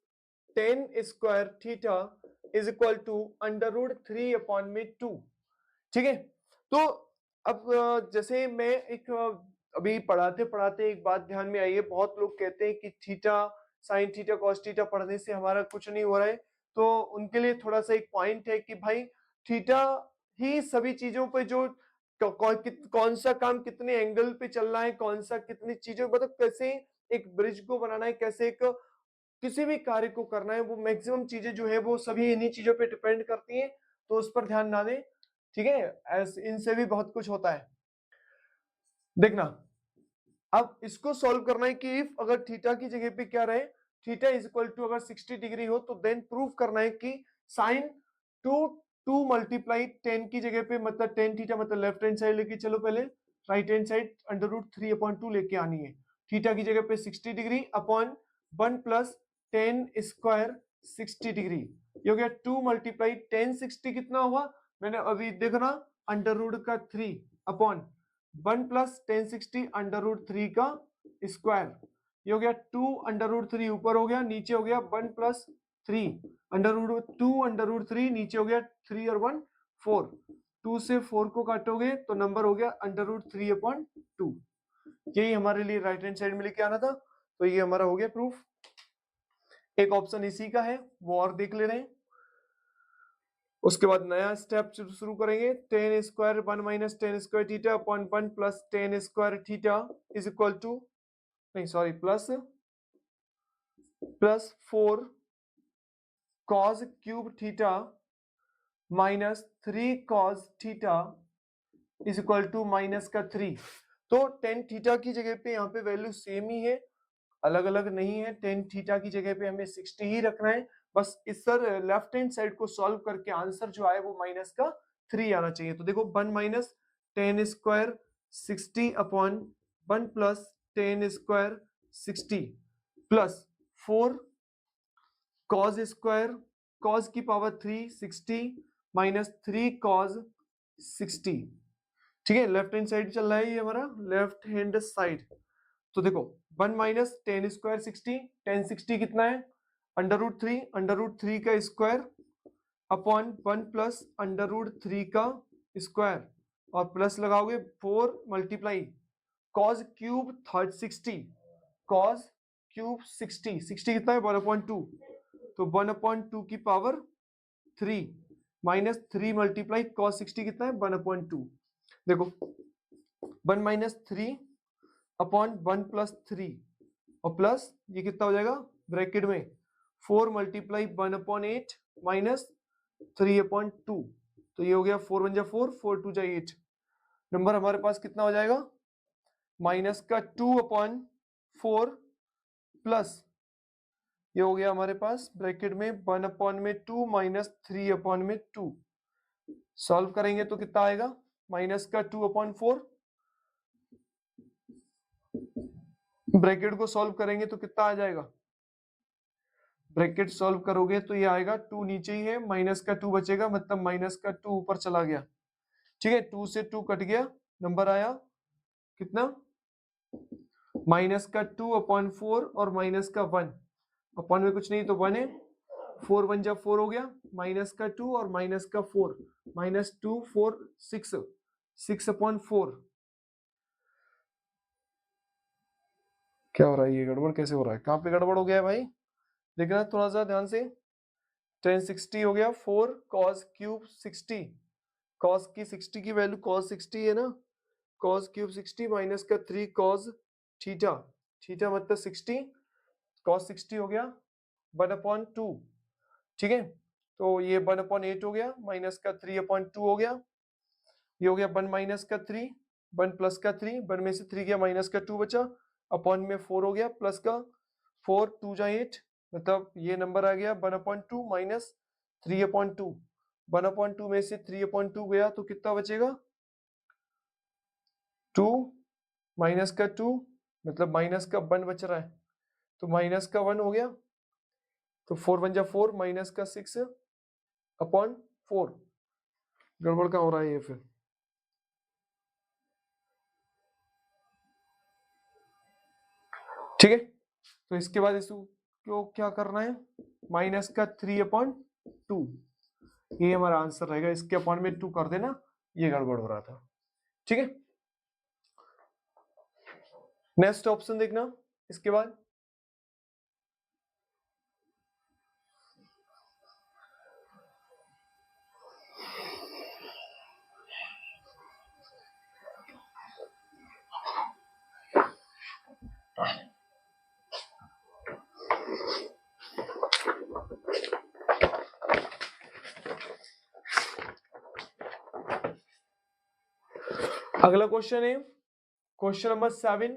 10 square theta is equal to √3/2। ठीक है, तो अब जैसे मैं एक अभी पढ़ाते पढ़ाते एक बात ध्यान में आई है, बहुत लोग कहते हैं कि theta sine theta cos theta पढ़ने से हमारा कुछ नहीं हो रहा है। तो उनके लिए थोड़ा सा एक पॉइंट है कि भाई थीटा ही सभी चीजों पे जो कौन सा काम कितने एंगल पे चल रहा है, कौन सा कितनी चीजों, मतलब कैसे एक ब्रिज को बनाना है, कैसे एक किसी भी कार्य को करना है, वो मैक्सिमम चीजें जो है वो सभी इन्हीं चीजों पे डिपेंड करती हैं, तो उस पर ध्यान ना दें। ठीक है, इनसे भी बहुत कुछ होता है। देखना अब इसको सॉल्व करना है कि इफ अगर थीटा की जगह पे क्या रहे, थीटा इज इक्वल टू अगर 60 डिग्री हो तो देन प्रूव करना है कि साइन 2 2 मल्टीप्लाई 10 की जगह पे, मतलब 10 थीटा मतलब लेफ्ट हैंड साइड लेके चलो पहले, राइट हैंड साइड √3/2 लेके आनी है। थीटा की जगह पे 60 degree upon 1 plus ten square 60 degree, ये हो गया 2 मल्टीप्लाई 1060 कितना हुआ, मैंने अभी देखना √3 अपॉन 1 प्लस 1060 √3 का स्क्वायर, ये हो गया 2 √3 ऊपर हो गया, नीचे हो गया 1 प्लस 3 √2 नीचे हो गया 3 और 1 4, 2 से 4 को काटोगे तो नंबर हो गया √3/2। यही हमारे लिए राइट हैंड साइड में लेके आना था, तो ये हमारा हो गया प्रूफ। एक ऑप्शन इसी का है वो और देख ले रहे हैं। उसके बाद नया स्टेप शुरू करेंगे, ten square 1 minus ten square theta upon 1 plus ten square theta is equal to, नहीं sorry, plus 4 cos cube theta minus 3 cos theta is equal to -3। तो टेन थीटा की जगह पे यहाँ पे वैल्यू सेम ही है, अलग अलग नहीं है। टेन थीटा की जगह पे हमें 60 ही रखना है, बस इस सर लेफ्ट हैंड साइड को सॉल्व करके आंसर जो आए वो -3 आना चाहिए। तो देखो 1 minus ten square 60 upon 1 plus ten square 60 plus 4 cos square cos की पावर 3 60 माइनस 3 cos 60, ठीक है। लेफ्ट हैंड साइड चल रहा है ये हमारा लेफ्ट हैंड साइड। तो देखो 1 माइनस टेन स्क्वायर 60, टेन 60 कितना है √3 का स्क्वायर अपॉन 1 प्लस √3 का स्क्वायर, और प्लस लगाओगे 4 multiply cos cube 60, cos cube 60 कितना है 1/2, तो 1/2 की पावर 3 माइनस 3 मल्टीप्लाई cos 60 कितना है 1/2। देखो 1 माइनस 3 अपॉन 1 प्लस 3 और प्लस ये कितना हो जाएगा ब्रैकेट में 4 मल्टीप्लाई 1/8 माइनस 3/2, तो ये हो गया 4 1 जा 4, 4 2 जा 8, नंबर हमारे पास कितना हो जाएगा -2/4 प्लस ये हो गया हमारे पास ब्रैकेट में 1/2 माइनस 3/2। सॉल्व करेंगे तो कितना आएगा -2/4, ब्रैकेट को सॉल्व करेंगे तो कितना आ जाएगा, ब्रैकेट सॉल्व करोगे तो ये आएगा 2 नीचे ही है, -2 बचेगा, मतलब -2 ऊपर चला गया, ठीक है। 2 से 2 कट गया, नंबर आया कितना -2/4 और -1 अपॉन में कुछ नहीं तो 1 है, 4 1 जा 4 हो गया, -2 और -4 -2 4 6 6/4। क्या हो रहा है, ये गड़बड़ कैसे हो रहा है, कहाँ पे गड़बड़ हो गया है भाई, देखना थोड़ा सा ध्यान से। 1060 हो गया 4 cos क्यूब 60, cos की 60 की वैल्यू cos 60 है ना, cos क्यूब 60 माइनस का 3 cos थीटा, थीटा मतलब 60, cos 60 हो गया 1/2, ठीक है। तो ये 1/8 हो गया, माइनस का 3/2 हो गया, ये हो गया 1 माइनस का 3, 1 प्लस का 3, 1 में से 3 गया माइनस का 2 बचा, अपॉन में 4 हो गया, प्लस का 4 2 जा 8, मतलब ये नंबर आ गया 1/2 माइनस 3/2, 1/2 में से 3/2 गया तो कितना बचेगा 2 माइनस का 2, मतलब माइनस का 1 बच रहा है, तो माइनस का 1 हो गया, तो 4 1 जा 4 माइनस का 6/4, गड़बड़ का हो रहा है ये फिर, ठीक है। तो इसके बाद इसको क्या करना है माइनस का 3/2, ये हमारा आंसर रहेगा, इसके अपॉन में 2 कर देना, ये गड़बड़ हो रहा था, ठीक है। नेक्स्ट ऑप्शन देखना इसके बाद, अगला क्वेश्चन है question number 7,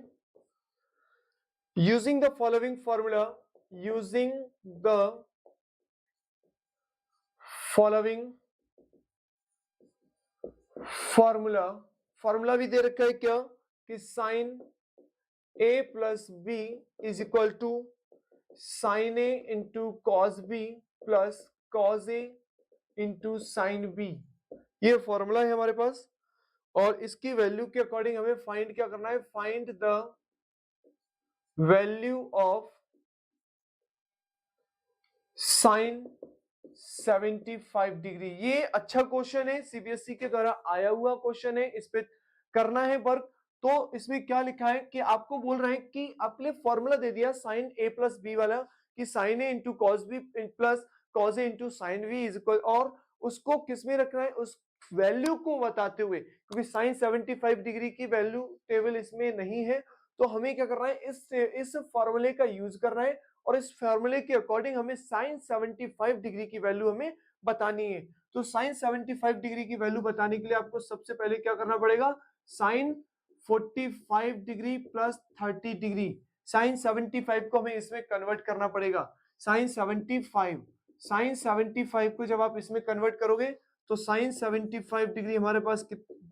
using the following formula, using the following formula formula भी दे रखा है क्या कि sine A plus B is equal to sine A into cos B plus cos A into sine B. ये फॉर्मूला है हमारे पास और इसकी वैल्यू के अकॉर्डिंग हमें फाइंड क्या करना है, find the value of sine 75 degree. ये अच्छा क्वेश्चन है, सीबीएसई के द्वारा आया हुआ क्वेश्चन है, इस पे करना है वर्क। तो इसमें क्या लिखा है कि आपको बोल रहे हैं कि आपने फॉर्मूला दे दिया साइन ए प्लस बी वाला कि sine A into cos B plus cos A into sine B is equal, और उसको किस में रखना है, उस वैल्यू को बताते हुए, क्योंकि साइन 75 डिग्री की वैल्यू टेबल इसमें नहीं है, तो हमें क्या करना है, इस फॉर्मूले का यूज करना है और इस फॉर्मूले के अकॉर्डिंग हमें साइन 75 डिग्री की वैल्यू हमें बतानी है। तो साइन 75 डिग्री की वैल्यू बताने के लिए आपको सबसे पहले क्या करना पड़ेगा, sine 45 degree plus 30 degree, sine 75 को हमें इसमें कन्वर्ट करना पड़ेगा। साइन 75 को जब आप इसमें कन्वर्ट करोगे तो साइन 75 डिग्री हमारे पास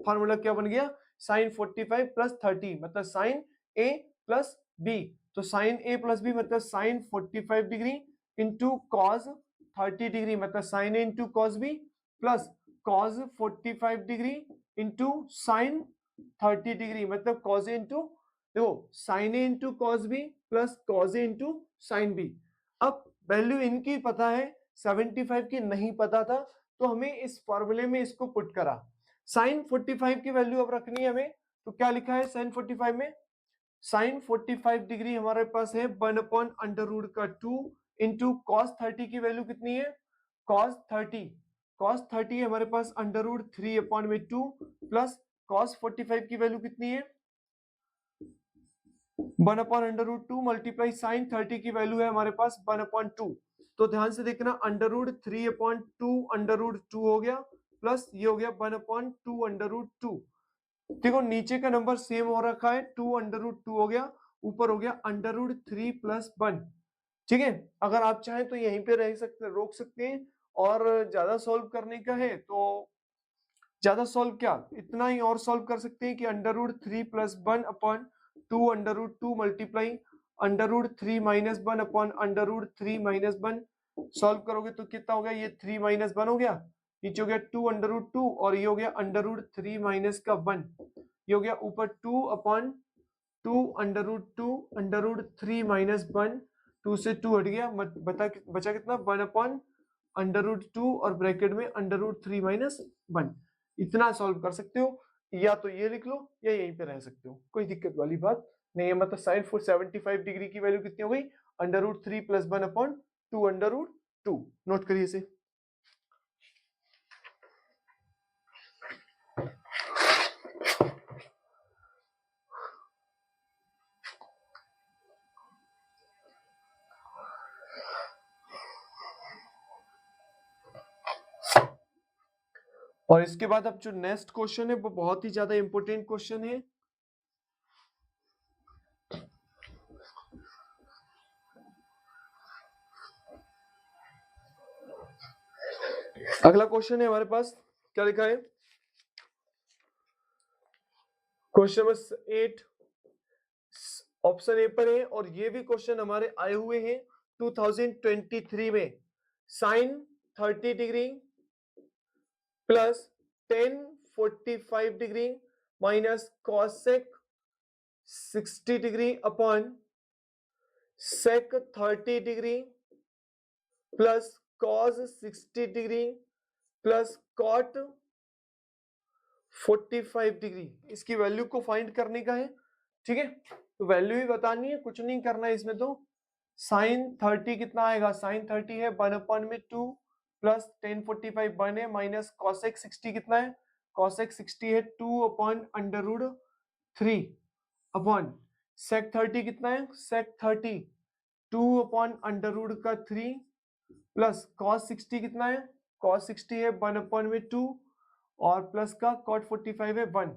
फॉर्मूला क्या बन गया, साइन 45 प्लस 30 मतलब साइन ए प्लस बी। तो साइन ए प्लस बी मतलब sine 45 degree into cos 30 degree मतलब sine A into cos B plus cos 45 degree into sine 30 degree मतलब कॉस ए इंटू, देखो sine A into cos B plus cos A into sine B. अब वैल्यू इनकी पता है, 75 की नहीं पता था, तो हमें इस फॉर्मूले में इसको पुट करा। साइन 45 की वैल्यू अब रखनी है हमें, तो क्या लिखा है साइन 45 में, साइन 45 डिग्री हमारे पास है 1 अपॉन अंडर रूट का 2 इंटू कॉस 30 की वैल्यू कितनी है, कॉस 30 है हमारे पास अंडर रूट 3 अपॉन में 2 प्लस कॉस 45 की वैल्यू कितनी है 1 upon under root 2 multiply sine 30 की वैल्यू है हमारे पास 1 अपॉन 2। तो ध्यान से देखना under root 3 upon 2 under root 2 हो गया प्लस ये हो गया 1 अपॉन 2 अंडर रूट 2। देखो नीचे का नंबर सेम हो रखा है, 2 अंडर रूट 2 हो गया, ऊपर हो गया अंडर रूट 3 प्लस 1। ठीक है, अगर आप चाहें तो यहीं पे रह सकते, रोक सकते हैं, और ज्यादा सॉल्व करने का है तो ज्यादा सॉल्व क्या इतना ही और सॉल्व कर सकते हैं कि under root 3 plus 1 upon 2 under root 2 multiply under root 3 minus 1 upon under root 3 minus 1। Solve करोगे तो कितना हो गया, ये 3 माइनस 1 हो गया, नीचे हो गया 2 अंडर रूट 2 और ये हो गया अंडर रूट 3 माइनस का 1, ये हो गया ऊपर 2 अपॉन 2 अंडर रूट 3 माइनस 1, 2 से 2 हट गया, बचा कितना 1 अपॉन अंडर रूट 2 और ब्रैकेट में अंडर रूट 3 माइनस 1। इतना सॉल्व कर सकते हो, या तो ये लिख लो या यहीं पे रह सकते हो, कोई दिक्कत वाली बात नहीं है। मतलब साइन 75 डिग्री की वैल्यू कितनी हो गई, under root 3 plus 1 upon 2 under root 2। Note करिए इसे। और इसके बाद अब जो नेक्स्ट क्वेश्चन है वो बहुत ही ज्यादा इंपॉर्टेंट क्वेश्चन है। अगला क्वेश्चन है हमारे पास, क्या लिखा है, क्वेश्चन नंबर 8 ऑप्शन ए पर है, और ये भी क्वेश्चन हमारे आए हुए हैं 2023 में। Sine 30 degree plus tan 45 degree minus cosec 60 degree upon sec 30 degree plus cos 60 degree plus cot 45 degree, इसकी वैल्यू को फाइंड करने का है। ठीक है, तो वैल्यू ही बतानी है, कुछ नहीं करना है इसमें। तो साइन 30 कितना आएगा, साइन 30 है 1 अपॉन में 2 प्लस टेन 45 1 है माइनस कॉसेक 60 कितना है, कॉसेक 60 है 2 upon under root 3 upon sec 30 कितना है, सेक 30 2 अपॉन अंडर रूट का 3 प्लस कॉस 60 कितना है, कॉस 60 है 1 अपॉन में 2 और प्लस का कॉट 45 है 1।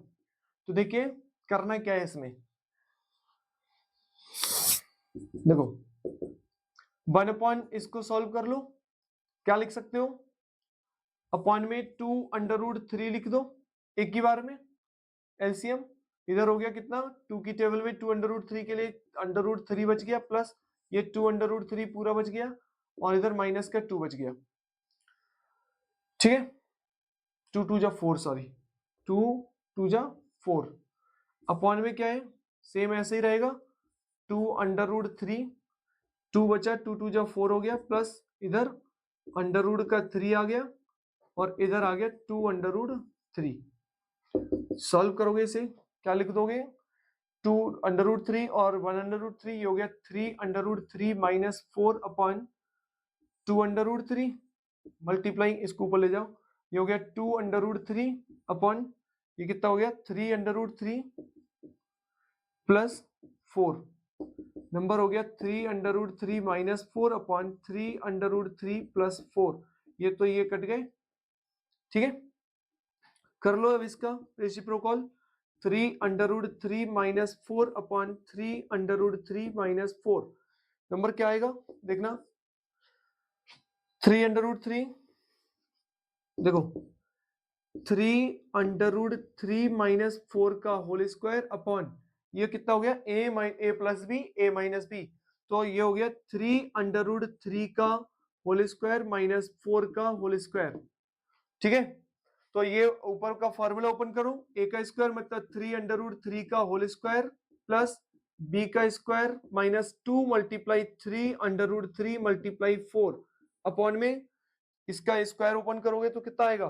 तो देखिए करना क्या है इसमें, देखो 1 अपॉन इसको सॉल्व कर लो, क्या लिख सकते हो, अपॉन में 2 अंडर रूट 3 लिख दो एक ही बार में, एलसीएम इधर हो गया कितना, 2 की टेबल में 2 अंडर रूट 3 के लिए अंडर रूट 3 बच गया, प्लस ये 2 अंडर रूट 3 पूरा बच गया, और इधर माइनस का 2 बच गया। ठीक है, 2 2 जा 4, सॉरी 2 2 जा 4, अपॉन में क्या है, सेम ऐसे ही रहेगा, 2 अंडर रूट 3, 2 बचा, 2 2 जा 4 हो गया, प्लस इधर अंडर रूट का 3 आ गया, और इधर आ गया 2 अंडर रूट 3। सॉल्व करोगे इसे, क्या लिख दोगे, 2 अंडर रूट 3 और 1 अंडर रूट 3, ये हो गया 3 under root 3 minus 4 upon 2 under root 3, multiplying इसको ऊपर ले जाओ, ये हो गया 2 अंडर रूट 3 अपॉन ये कितना हो गया, 3 अंडर रूट 3 प्लस 4, नंबर हो गया 3 under root 3 minus 4 upon 3 under root 3 plus 4, ये तो ये कट गए। ठीक है, कर लो अब इसका reciprocal, 3 under root 3 minus 4 upon 3 under root 3 minus 4, number क्या आएगा देखना, 3 अंडर रूट 3, देखो 3 अंडर रूट 3 माइनस 4 का होल स्क्वायर अपॉन ये कितना हो गया, ए प्लस बी ए माइनस बी, तो ये हो गया 3 अंडर रूट 3 का होल स्क्वायर माइनस 4 का होल स्क्वायर। ठीक है, तो ये ऊपर का फॉर्मूला ओपन करो, ए का स्क्वायर मतलब 3 अंडर रूट 3 का होल स्क्वायर प्लस बी का square minus 2 multiply 3 under root 3 multiply 4 upon में इसका स्क्वायर ओपन करोगे तो कितना आएगा,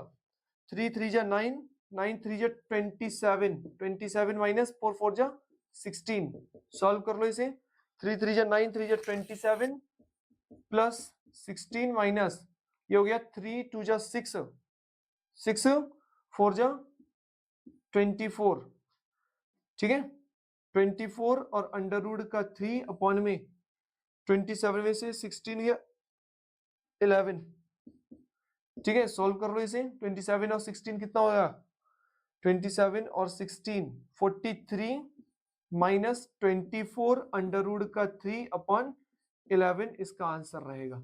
3 3 जा 9, 9 3 जा 27, 27 माइनस 4 4 जा 16, सॉल्व कर लो इसे, 3 3 जा 9, 3 जा 27 प्लस 16 माइनस ये हो गया 3 2 जा 6, 6 4 जा 24, ठीक है 24 और अंडर रूट का 3 अपॉन में 27 में से 16 या 11, ठीक है सॉल्व कर लो इसे, 27 और 16 कितना होगा, 27 और 16 43 माइनस 24 अंडर रूट का 3 अपॉन 11 इसका आंसर रहेगा।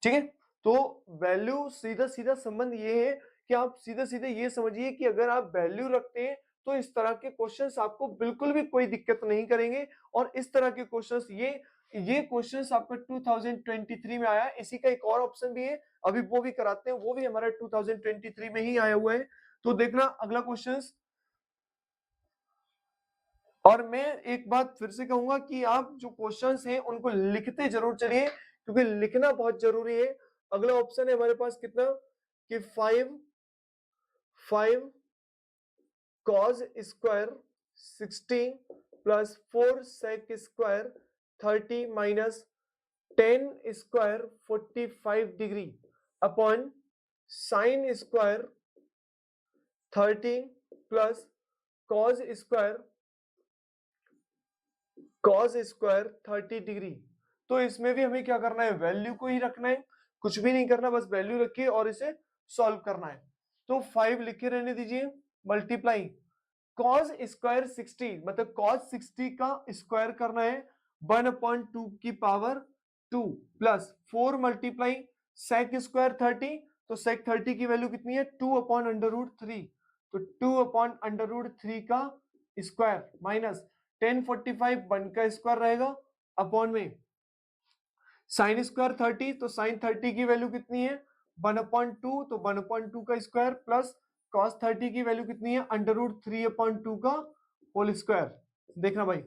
ठीक है, तो वैल्यू सीधा सीधा संबंध ये है कि आप सीधे सीधे ये समझिए कि अगर आप वैल्यू रखते हैं तो इस तरह के क्वेश्चंस आपको बिल्कुल भी कोई दिक्कत नहीं करेंगे, और इस तरह के क्वेश्चंस ये क्वेश्चंस आपका 2023 में आया, इसी का एक और ऑप्शन भी है, अभी वो भी कराते हैं, वो भी हमारा 2023 में ही आया हुआ है। तो देखना अगला क्वेश्चंस, और मैं एक बात फिर से कहूंगा कि आप जो क्वेश्चंस हैं उनको लिखते जरूर चलिए, क्योंकि लिखना बहुत जरूरी है। अगला ऑप्शन है हमारे पास कितना कि 5 cos square 60 plus 4 sec square 30 minus 10 square 45 degree upon sine square 30 plus cos square 30 degree. तो इसमें भी हमें क्या करना है, वैल्यू को ही रखना है, कुछ भी नहीं करना, बस वैल्यू रखिए और इसे सॉल्व करना है। तो 5 लिखे रहने दीजिए, मल्टीप्लाई cos स्क्वायर 60 मतलब cos 60 का स्क्वायर करना है 1/2 की power 2 plus 4 multiply sec square 30, तो sec 30 की वैल्यू कितनी है 2/√3, तो 2/√3 का स्क्वायर माइनस 1045 1 का स्क्वायर रहेगा अपॉन में साइन स्क्वायर 30, तो साइन 30 की वैल्यू कितनी है 1/2, तो 1/2 का स्क्वायर प्लस cos 30 की वैल्यू कितनी है √3/2 का होल स्क्वायर। देखना भाई,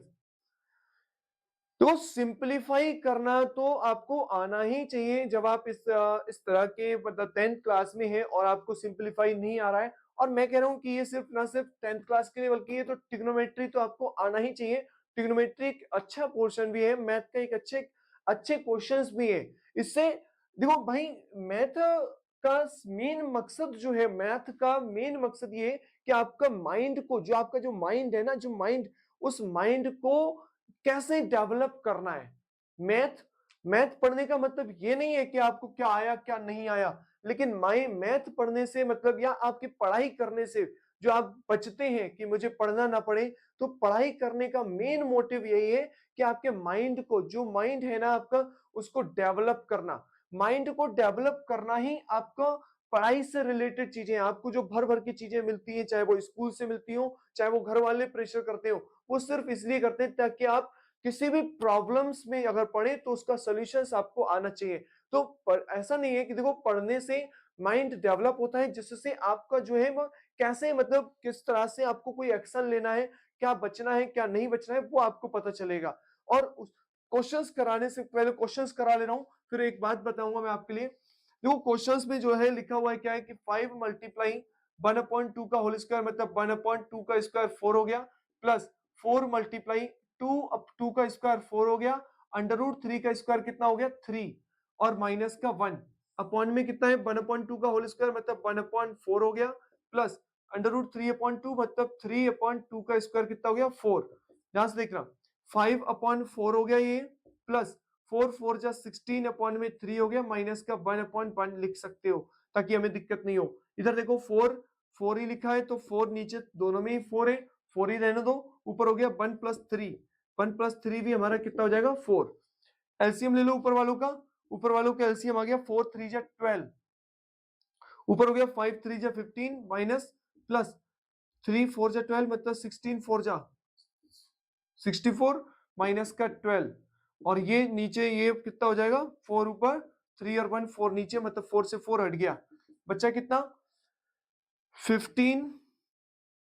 तो सिंपलीफाई करना तो आपको आना ही चाहिए, जब आप इस तरह के मतलब 10th क्लास में है और आपको सिंपलीफाई नहीं आ रहा है, और मैं कह रहा हूं कि ये सिर्फ ना सिर्फ 10th क्लास के लिए बल्कि ये तो ट्रिग्नोमेट्री तो आपको आना ही चाहिए। ट्रिग्नोमेट्री एक अच्छा पोर्शन भी है, मैथ का एक अच्छे क्वेश्चंस भी है। इससे देखो भाई, मैथ का मेन मकसद जो है, मैथ का मेन मकसद ये है कि आपका माइंड को, जो आपका जो माइंड है ना, जो माइंड, उस माइंड को कैसे डेवलप करना है। मैथ पढ़ने का मतलब ये नहीं है कि आपको क्या आया क्या नहीं आया, लेकिन मैथ पढ़ने से मतलब या आपकी पढ़ाई करने से जो आप बचते हैं कि मुझे पढ़ना ना पड़े, तो पढ़ाई करने का मेन मोटिव यही है कि आपके माइंड को, जो माइंड है ना आपका, उसको डेवलप करना। माइंड को डेवलप करना ही आपका पढ़ाई से रिलेटेड चीजें, आपको जो भर भर की चीजें मिलती हैं, चाहे वो स्कूल से मिलती हो, चाहे वो घर वाले प्रेशर करते हो, वो सिर्फ इसलिए करते हैं ताकि आप किसी भी प्रॉब्लम्स में अगर पढ़े तो उसका सॉल्यूशंस आपको आना चाहिए। तो ऐसा नहीं है कि देखो पढ़ने से माइंड डेवलप होता है, जिससे आपका जो है वो कैसे, मतलब किस तरह से आपको कोई एक्शन लेना है, क्या बचना है क्या नहीं बचना है, वो आपको पता चलेगा। और क्वेश्चंस कराने से पहले क्वेश्चंस करा ले रहा हूं, फिर एक बात बताऊंगा मैं आपके लिए। देखो क्वेश्चंस में जो है लिखा हुआ है क्या है कि 5 मल्टीप्लाई 1/2 का होल स्क्वायर, मतलब 1/2 का स्क्वायर 4 हो गया, प्लस 4 मल्टीप्लाई 2 का स्क्वायर 4 हो गया, √3 का स्क्वायर कितना हो गया 3, और माइनस का 1 अपॉन में कितना है 1/2 का होल स्क्वायर मतलब 1/4 हो गया, प्लस √3/2 मतलब 3/2 का स्क्वायर कितना हो गया 4। ध्यान से देखना 5/4 हो गया ये, प्लस 4 4 जा 16 अपॉन में 3 हो गया, माइनस का 1/1 लिख सकते हो ताकि हमें दिक्कत नहीं हो। इधर देखो 4 4 ही लिखा है तो 4 नीचे दोनों में ही 4 है, 4 ही रहने दो, ऊपर हो गया 1 + 3, 1 + 3 भी हमारा कितना हो जाएगा 4। एलसीएम ले लो ऊपर वालों का, ऊपर वालों का एलसीएम आ गया 4 3 जा 12, ऊपर हो गया 5 3 जा 15 माइनस प्लस 3 4 जा 12 मतलब 16 4 जा 64 माइनस का 12, और ये नीचे ये कितना हो जाएगा 4 ऊपर 3 और 1 4 नीचे, मतलब 4 से 4 हट गया, बच्चा कितना 15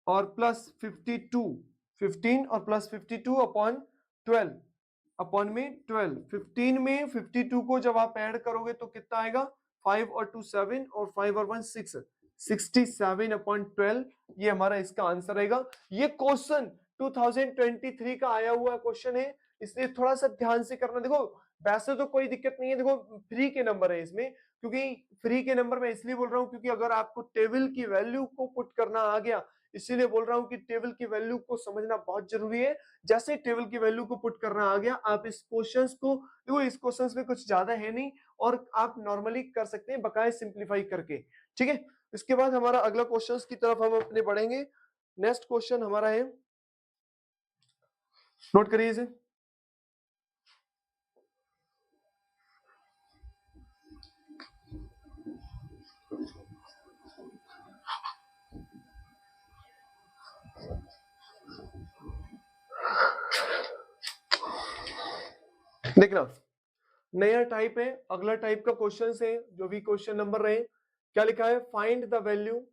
और प्लस 52, 15 और प्लस 52 अपॉन 12, अपॉन में 12, 15 में 52 को जब आप ऐड करोगे तो कितना आएगा 5 और 2 7 और 5 और 1 6, 67/12 ये हमारा इसका आंसर आएगा। ये क्वेश्चन 2023 का आया हुआ क्वेश्चन है, इसलिए थोड़ा सा ध्यान से करना। देखो वैसे तो कोई दिक्कत नहीं है, देखो फ्री के नंबर है इसमें, क्योंकि फ्री के नंबर मैं इसलिए बोल रहा हूं क्योंकि अगर आपको टेबल की वैल्यू को पुट करना आ गया, इसीलिए बोल रहा हूं कि टेबल की वैल्यू को समझना बहुत जरूरी है। जैसे टेबल की वैल्यू को पुट करना आ गया, आप इस क्वेश्चंस को, देखो इस क्वेश्चंस में कुछ ज्यादा है नहीं और आप नॉर्मली कर सकते हैं बकाए सिंप्लीफाई करके, ठीक है। इसके बाद हमारा अगला क्वेश्चंस की तरफ हम अपने बढ़ेंगे। नेक्स्ट क्वेश्चन हमारा है, नोट करिए इसे, देखना नया टाइप है, अगला टाइप का क्वेश्चन है जो भी क्वेश्चन नंबर रहे। क्या लिखा है, find the value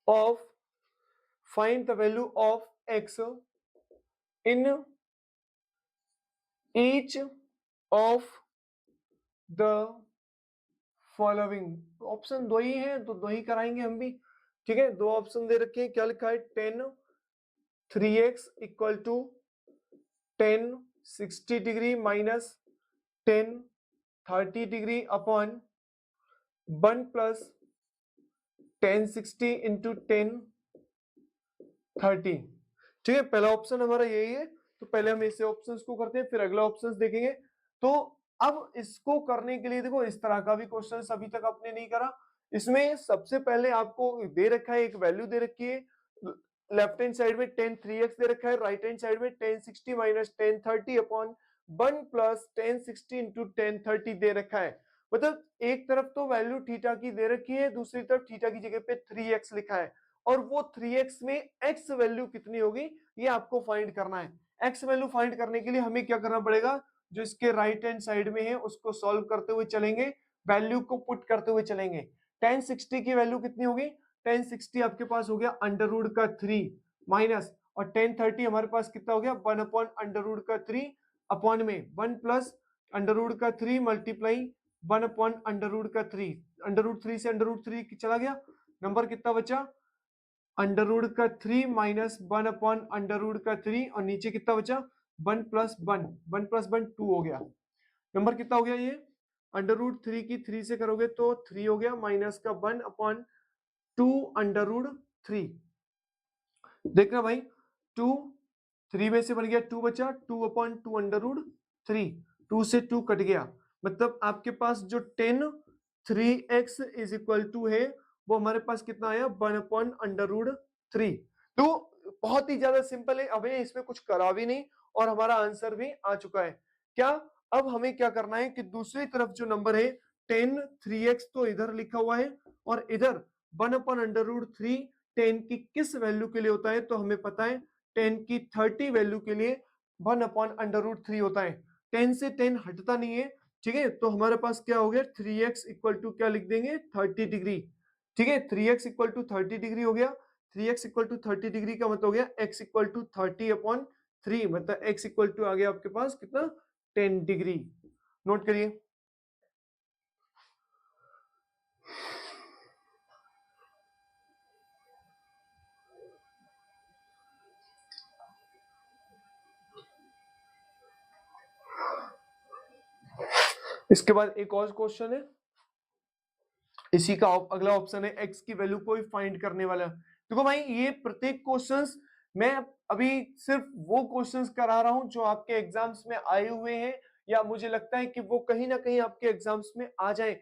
of x in each of the following. Option दो ही है तो दो ही कराएंगे हम भी, ठीक है। दो ऑप्शन दे रखे हैं, क्या लिखा है 10 3x equal to 10 60 degree minus 10 30 degree upon 1 plus 10 60 into 10 30, ठीक है। पहला ऑप्शन हमारा यही है, तो पहले हम ऐसे ऑप्शंस को करते हैं फिर अगला ऑप्शंस देखेंगे। तो अब इसको करने के लिए देखो इस तरह का भी क्वेश्चन अभी तक आपने नहीं करा। इसमें सबसे पहले आपको दे रखा है, एक वैल्यू दे रखी है, लेफ्ट हैंड साइड में 10 3x दे रखा है, राइट हैंड साइड में 10 60 माइनस 10 30 अपॉन 1 प्लस 10 60 इंटू 10 30 दे रखा है। मतलब एक तरफ तो वैल्यू थीटा की दे रखी है, दूसरी तरफ थीटा की जगह पे 3x लिखा है, और वो 3x में x वैल्यू कितनी होगी ये आपको फाइंड करना है। x वैल्यू फाइंड करने के लिए हमें क्या करना पड़ेगा, जो इसके राइट हैंड साइड में है उसको सॉल्व करते हुए चलेंगे, वैल्यू को पुट करते हुए चलेंगे। 1060 की वैल्यू कितनी होगी, 1060 आपके पास हो गया √3 माइनस, और 1030 हमारे पास कितना हो गया 1/√3 अपॉन में 1 प्लस √3 मल्टीप्लाई 1/√3, √3 से √3 चला गया, नंबर कितना बचा √3 माइनस 1/√3, और नीचे कितना बचा 1 + 1, 1 + 1 2 हो गया। नंबर कितना हो गया ये √3 की 3 से करोगे तो 3 हो गया, माइनस का 1/2 √3। देखना भाई 2 3 में से बन गया 2 बचा, 2/2 √3, 2 से 2 कट गया, मतलब आपके पास जो 10 3x इज इक्वल टू है वो हमारे पास कितना आया 1/√3। तो बहुत ही ज्यादा सिंपल है, हमें इसमें कुछ करा भी नहीं और हमारा आंसर भी आ चुका है। क्या अब हमें क्या करना है कि दूसरी तरफ जो नंबर है 10 3x तो इधर लिखा हुआ है और इधर 1/√3 10 की किस वैल्यू के लिए होता है, तो हमें पता है 10 की 30 वैल्यू के लिए 1/√3 होता है। 10 से 10 हटता नहीं है, ठीक है। तो हमारे पास क्या हो गया, 3x इक्वल टू क्या लिख देंगे, 30 डिग्री, ठीक है। 3x इक्वल टू 30 डिग्री हो गया। 3x इक्वल टू 30 डिग्री का मतलब हो गया x इक्वल टू 30/3, मतलब x इक्वल टू आ गया आपके पास कितना, 10 डिग्री। नोट करिए। इसके बाद एक और क्वेश्चन है, इसी का अगला ऑप्शन है x की वैल्यू को फाइंड करने वाला। देखो भाई, ये प्रत्येक क्वेश्चंस मैं अभी सिर्फ वो क्वेश्चंस करा रहा हूं जो आपके एग्जाम्स में आए हुए हैं, या मुझे लगता है कि वो कहीं ना कहीं आपके एग्जाम्स में आ जाए।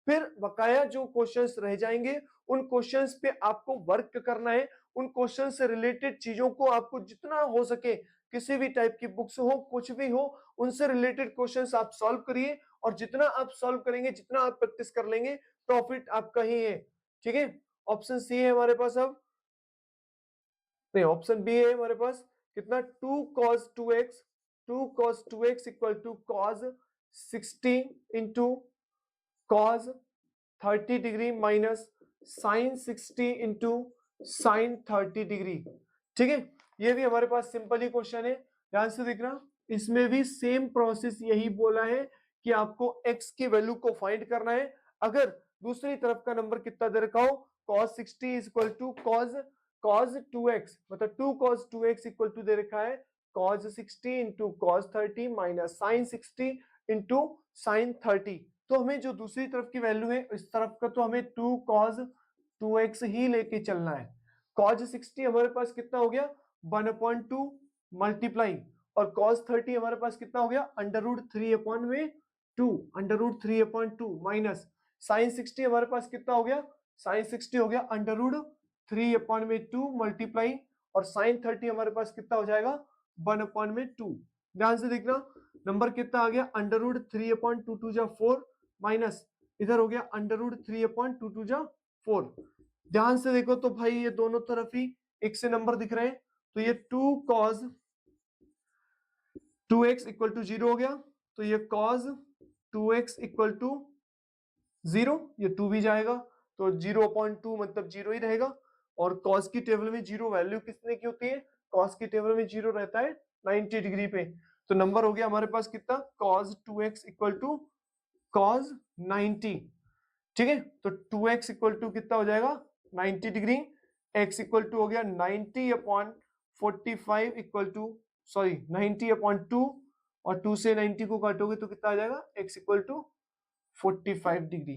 फिर बकाया जो क्वेश्चंस रह जाएंगे, उन क्वेश्चंस पे आपको वर्क करना है। उन क्वेश्चन से रिलेटेड चीजों को आपको जितना हो सके, किसी भी टाइप की बुक्स हो, कुछ भी हो, उनसे रिलेटेड क्वेश्चंस आप सॉल्व करिए। और जितना आप सॉल्व करेंगे, जितना आप प्रैक्टिस कर लेंगे, प्रॉफिट आपका ही है, ठीक है। ऑप्शन सी है हमारे पास, अब नहीं, ऑप्शन बी है हमारे पास, कितना, 2 cos 2x, 2 cos 2x equal to cos 60 into cos 30 degree minus sin 60 into sin 30 degree, ठीक है। ये भी हमारे पास सिंपल ही क्वेश्चन है, ध्यान से देखना। इसमें भी सेम प्रोसेस यही बोला है कि आपको x की वैल्यू को फाइंड करना है। अगर दूसरी तरफ का नंबर कितना दे रखा हो, cos 60 is equal to cos 2x, मतलब 2 cos 2x इक्वल टू दे रखा है cos 60 into cos 30 minus sin 60 into sin 30। तो हमें जो दूसरी तरफ की वैल्यू है, इस तरफ का तो हमें 2 cos 2x ही लेके चलना है। cos 60 हमारे पास कितना हो गया, 1/2 मल्टीप्लाई, और cos 30 हमारे पास कितना हो गया, √3/2 माइनस sin 60 हमारे पास कितना हो गया, sin 60 हो गया √3/2 मल्टीप्लाई, और sin 30 हमारे पास कितना हो जाएगा, 1/2। ध्यान से देखना, नंबर कितना आ गया, √3/2 जा 4 माइनस इधर हो गया √3/2 जा 4। ध्यान से देखो तो भाई, ये दोनों तरफ ही एक से नंबर दिख रहे हैं, तो ये 2 cos 2x इक्वल टू 0 हो गया, तो ये cos 2x इक्वल टू 0, ये 2 भी जाएगा, तो 0/2 मतलब 0 ही रहेगा। और cos की टेबल में 0 वैल्यू कितने की होती है, cos की टेबल में 0 रहता है 90 डिग्री पे। तो नंबर हो गया हमारे पास कितना, cos 2x equal to cos 90, ठीक है। तो 2x इक्वल टू कितना हो जाएगा, 90 डिग्री, x इक्वल टू हो गया 90/45 इक्वल टू, सॉरी 90/2, और 2 से 90 को काटोगे तो कितना आ जाएगा, x equal to 45 degree.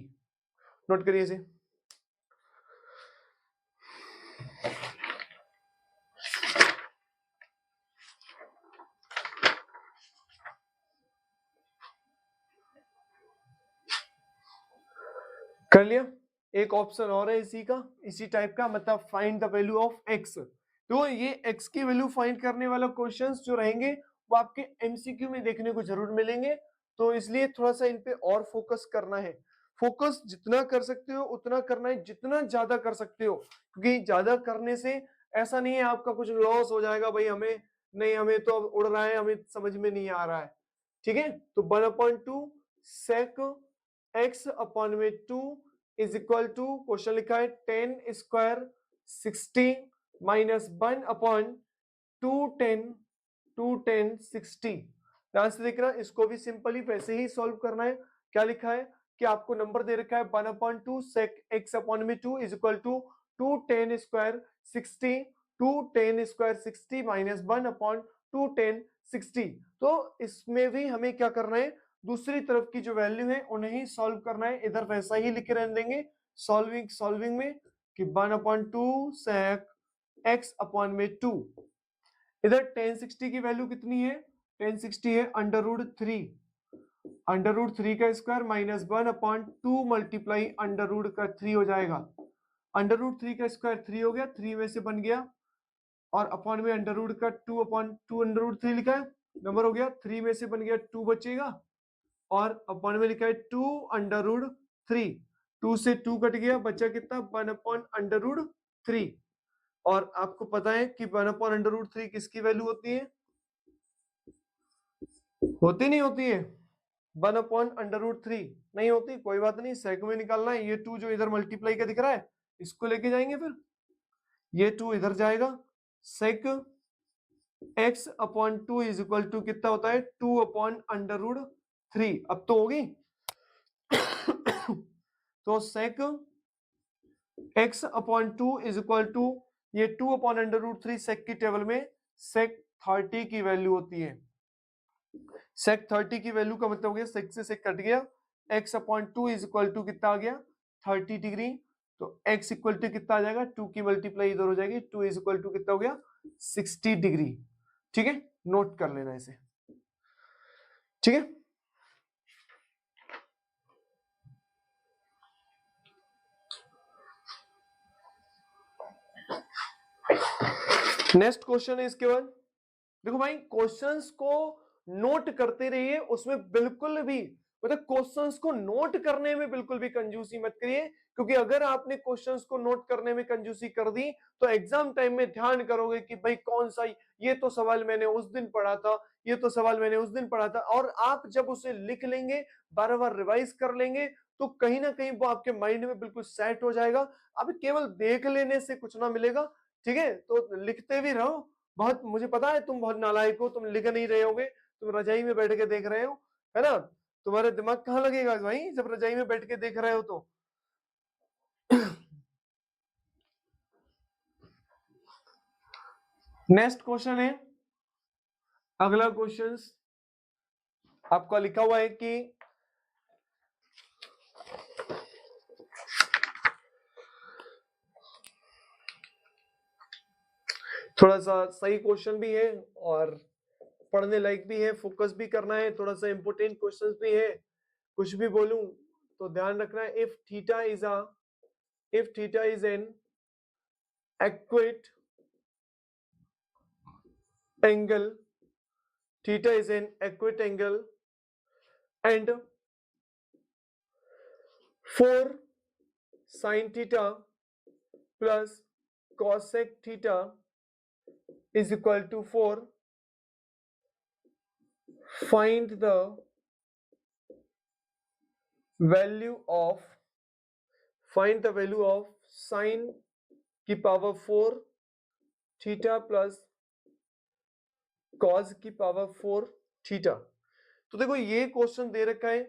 Note करिए इसे। कर लिया। एक ऑप्शन और है इसी का, इसी टाइप का, मतलब find the value of x। तो ये x की वैल्यू फाइंड करने वाला क्वेश्चंस जो रहेंगे, वो आपके एमसीक्यू में देखने को जरूर मिलेंगे। तो इसलिए थोड़ा सा इन पे और फोकस करना है। फोकस जितना कर सकते हो उतना करना है, जितना ज्यादा कर सकते हो, क्योंकि ज्यादा करने से ऐसा नहीं है आपका कुछ लॉस हो जाएगा, भाई हमें नहीं, हमें तो अब उड़ रहा है, हमें समझ में नहीं आ रहा है, ठीक है। तो 1/2 sec x/2 is equal to, question लिखा है 10 स्क्वायर 60 माइनस 1/2 60। ध्यान से देखना, इसको भी सिंपली वैसे ही सॉल्व करना है। क्या लिखा है कि आपको नंबर दे रखा है 1/2 sec x/2 is equal to 210 square 60, 210 square 60 माइनस 1/2 60। तो इसमें भी हमें क्या करना है, दूसरी तरफ की जो वैल्यू है उन्हें ही सॉल्व करना है। इधर वैसा ही लिखे रहने देंगे सॉल्विंग में कि 1/2 sec x/2। इधर 1060 की वैल्यू कितनी है, 1060 है √3 का स्क्वायर माइनस 1/2 मल्टीप्लाई √3 हो जाएगा। √3 का स्क्वायर 3 हो गया, 3 में से बन गया, और अपॉन में √2/2 √3 लिखा है, नंबर हो गया 3 में से बन गया 2 बचेगा, और अपॉन में लिखा है 2 3, 2 से 2 कट गया, बचा कितना 1/√3। और आपको पता है कि 1/√3 किसकी वैल्यू होती है? होती नहीं होती है? 1/√3 नहीं होती, कोई बात नहीं, सेक में निकालना है। ये 2 जो इधर मल्टीप्लाई का दिख रहा है इसको लेके जाएंगे, फिर ये 2 इधर जाएगा, सेक x/2 इज इक्वल टू कितना होता है 2/√3। अब तो होगी तो सेक x/2 इज इक्वल टू ये 2/√3 सेक की टेबल में सेक 30 की वैल्यू होती है। सेक 30 की वैल्यू का मतलब हो गया सेक से सेक कट गया, x/2 इज इक्वल टू कितना आ गया 30 डिग्री। तो x इक्वल टू कितना आ जाएगा, 2 की मल्टीप्लाई इधर हो जाएगी, 2 इज इक्वल टू कितना हो गया 60 डिग्री। ठीक है, नोट कर लेना इसे। ठीक है, नेक्स्ट क्वेश्चन है इसके बाद। देखो भाई, क्वेश्चंस को नोट करते रहिए, उसमें बिल्कुल भी मतलब क्वेश्चंस को नोट करने में बिल्कुल भी कंजूसी मत करिए, क्योंकि अगर आपने क्वेश्चंस को नोट करने में कंजूसी कर दी तो एग्जाम टाइम में ध्यान करोगे कि भाई कौन सा, ये तो सवाल मैंने उस दिन पढ़ा था, ये तो सवाल मैंने उस दिन पढ़ा था। और आप जब उसे लिख लेंगे, बार बार रिवाइज कर लेंगे, तो कहीं ना कहीं वो आपके माइंड में बिल्कुल सेट हो जाएगा। अब केवल देख लेने से कुछ ना मिलेगा। ठीक है, तो लिखते भी रहो। बहुत, मुझे पता है तुम बहुत नालायक हो, तुम लिख नहीं रहे होगे, तुम रजाई में बैठ के देख रहे हो, है ना? तुम्हारे दिमाग कहाँ लगेगा भाई जब रजाई में बैठ के देख रहे हो तो। नेक्स्ट क्वेश्चन है, अगला क्वेश्चन आपका लिखा हुआ है कि थोड़ा सा सही क्वेश्चन भी है और पढ़ने लायक भी है, फोकस भी करना है, थोड़ा सा इंपोर्टेंट क्वेश्चंस भी है। कुछ भी बोलूं तो ध्यान रखना है। If theta is an acute angle, theta is an acute angle and 4 sin theta plus cosec theta is equal to 4. Find the value of sin की पावर 4 थीटा प्लस cos की पावर 4 थीटा। तो देखो ये क्वेश्चन दे रखा है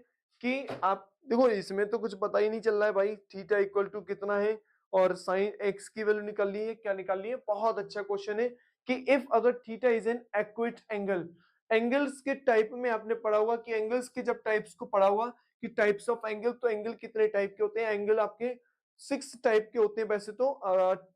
कि आप देखो, इसमें तो कुछ पता ही नहीं चल रहा है भाई, थीटा इक्वल टू कितना है और साइन एक्स की वैल्यू निकालनी है, क्या निकालनी है। बहुत अच्छा क्वेश्चन है कि इफ अगर theta is N equity angle, angles के टाइप में आपने पढ़ा होगा कि एंगल्स के जब टाइप्स को पढ़ा होगा कि टाइप्स ऑफ एंगल, तो एंगल कितने टाइप के होते हैं? एंगल आपके 6 टाइप के होते हैं वैसे तो,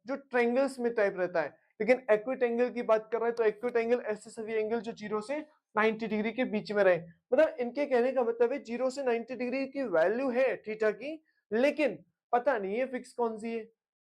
जो ट्रायंगल्स में टाइप रहता है, लेकिन एक्विट एंगल की बात कर रहे हैं तो एक्विट एंगल ऐसे सभी एंगल जो 0 से 90 डिग्री के बीच में रहे। मतलब इनके कहने का मतलब है 0 से 90 डिग्री की वैल्यू है थीटा की, लेकिन पता नहीं है फिक्स कौन सी है,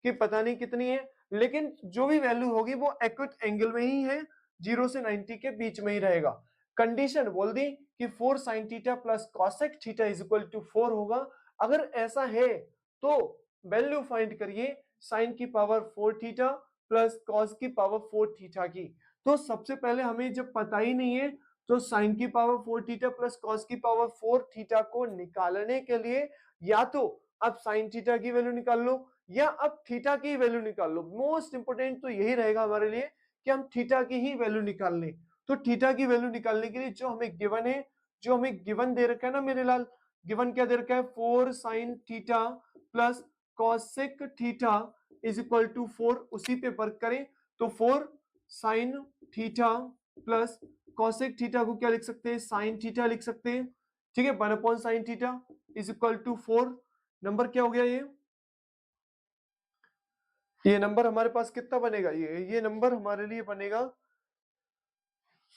कि पता नहीं कितनी है, लेकिन जो भी वैल्यू होगी वो एक्विट एंगल में ही है, 0 से 90 के बीच में ही रहेगा। कंडीशन बोल दी कि 4 sin theta plus cosec theta is equal to 4 होगा। अगर ऐसा है तो वैल्यू फाइंड करिए sin की पावर 4 थीटा प्लस cos की पावर 4 थीटा की। तो सबसे पहले हमें जब पता ही नहीं है तो sin की पावर 4 थीटा प्लस cos की पावर 4 थीटा को निकालने के लिए या तो आप sin थीटा की वैल्यू निकाल लो या अब थीटा की वैल्यू निकाल लो। मोस्ट इंपोर्टेंट तो यही रहेगा हमारे लिए कि हम थीटा की ही वैल्यू निकाल लें। तो थीटा की वैल्यू निकालने के लिए जो हमें गिवन है, जो हमें गिवन दे रखा है ना मेरे लाल, गिवन क्या दे रखा है 4 sin theta plus cosec theta is equal to 4, उसी पे वर्क करें तो 4 sin theta plus cosec theta को क्या लिख सकते हैं, sin थीटा लिख सकते हैं। ठीक है, 1 sin theta is equal to 4। Number क्या हो गया ये नंबर हमारे पास कितना बनेगा, ये नंबर हमारे लिए बनेगा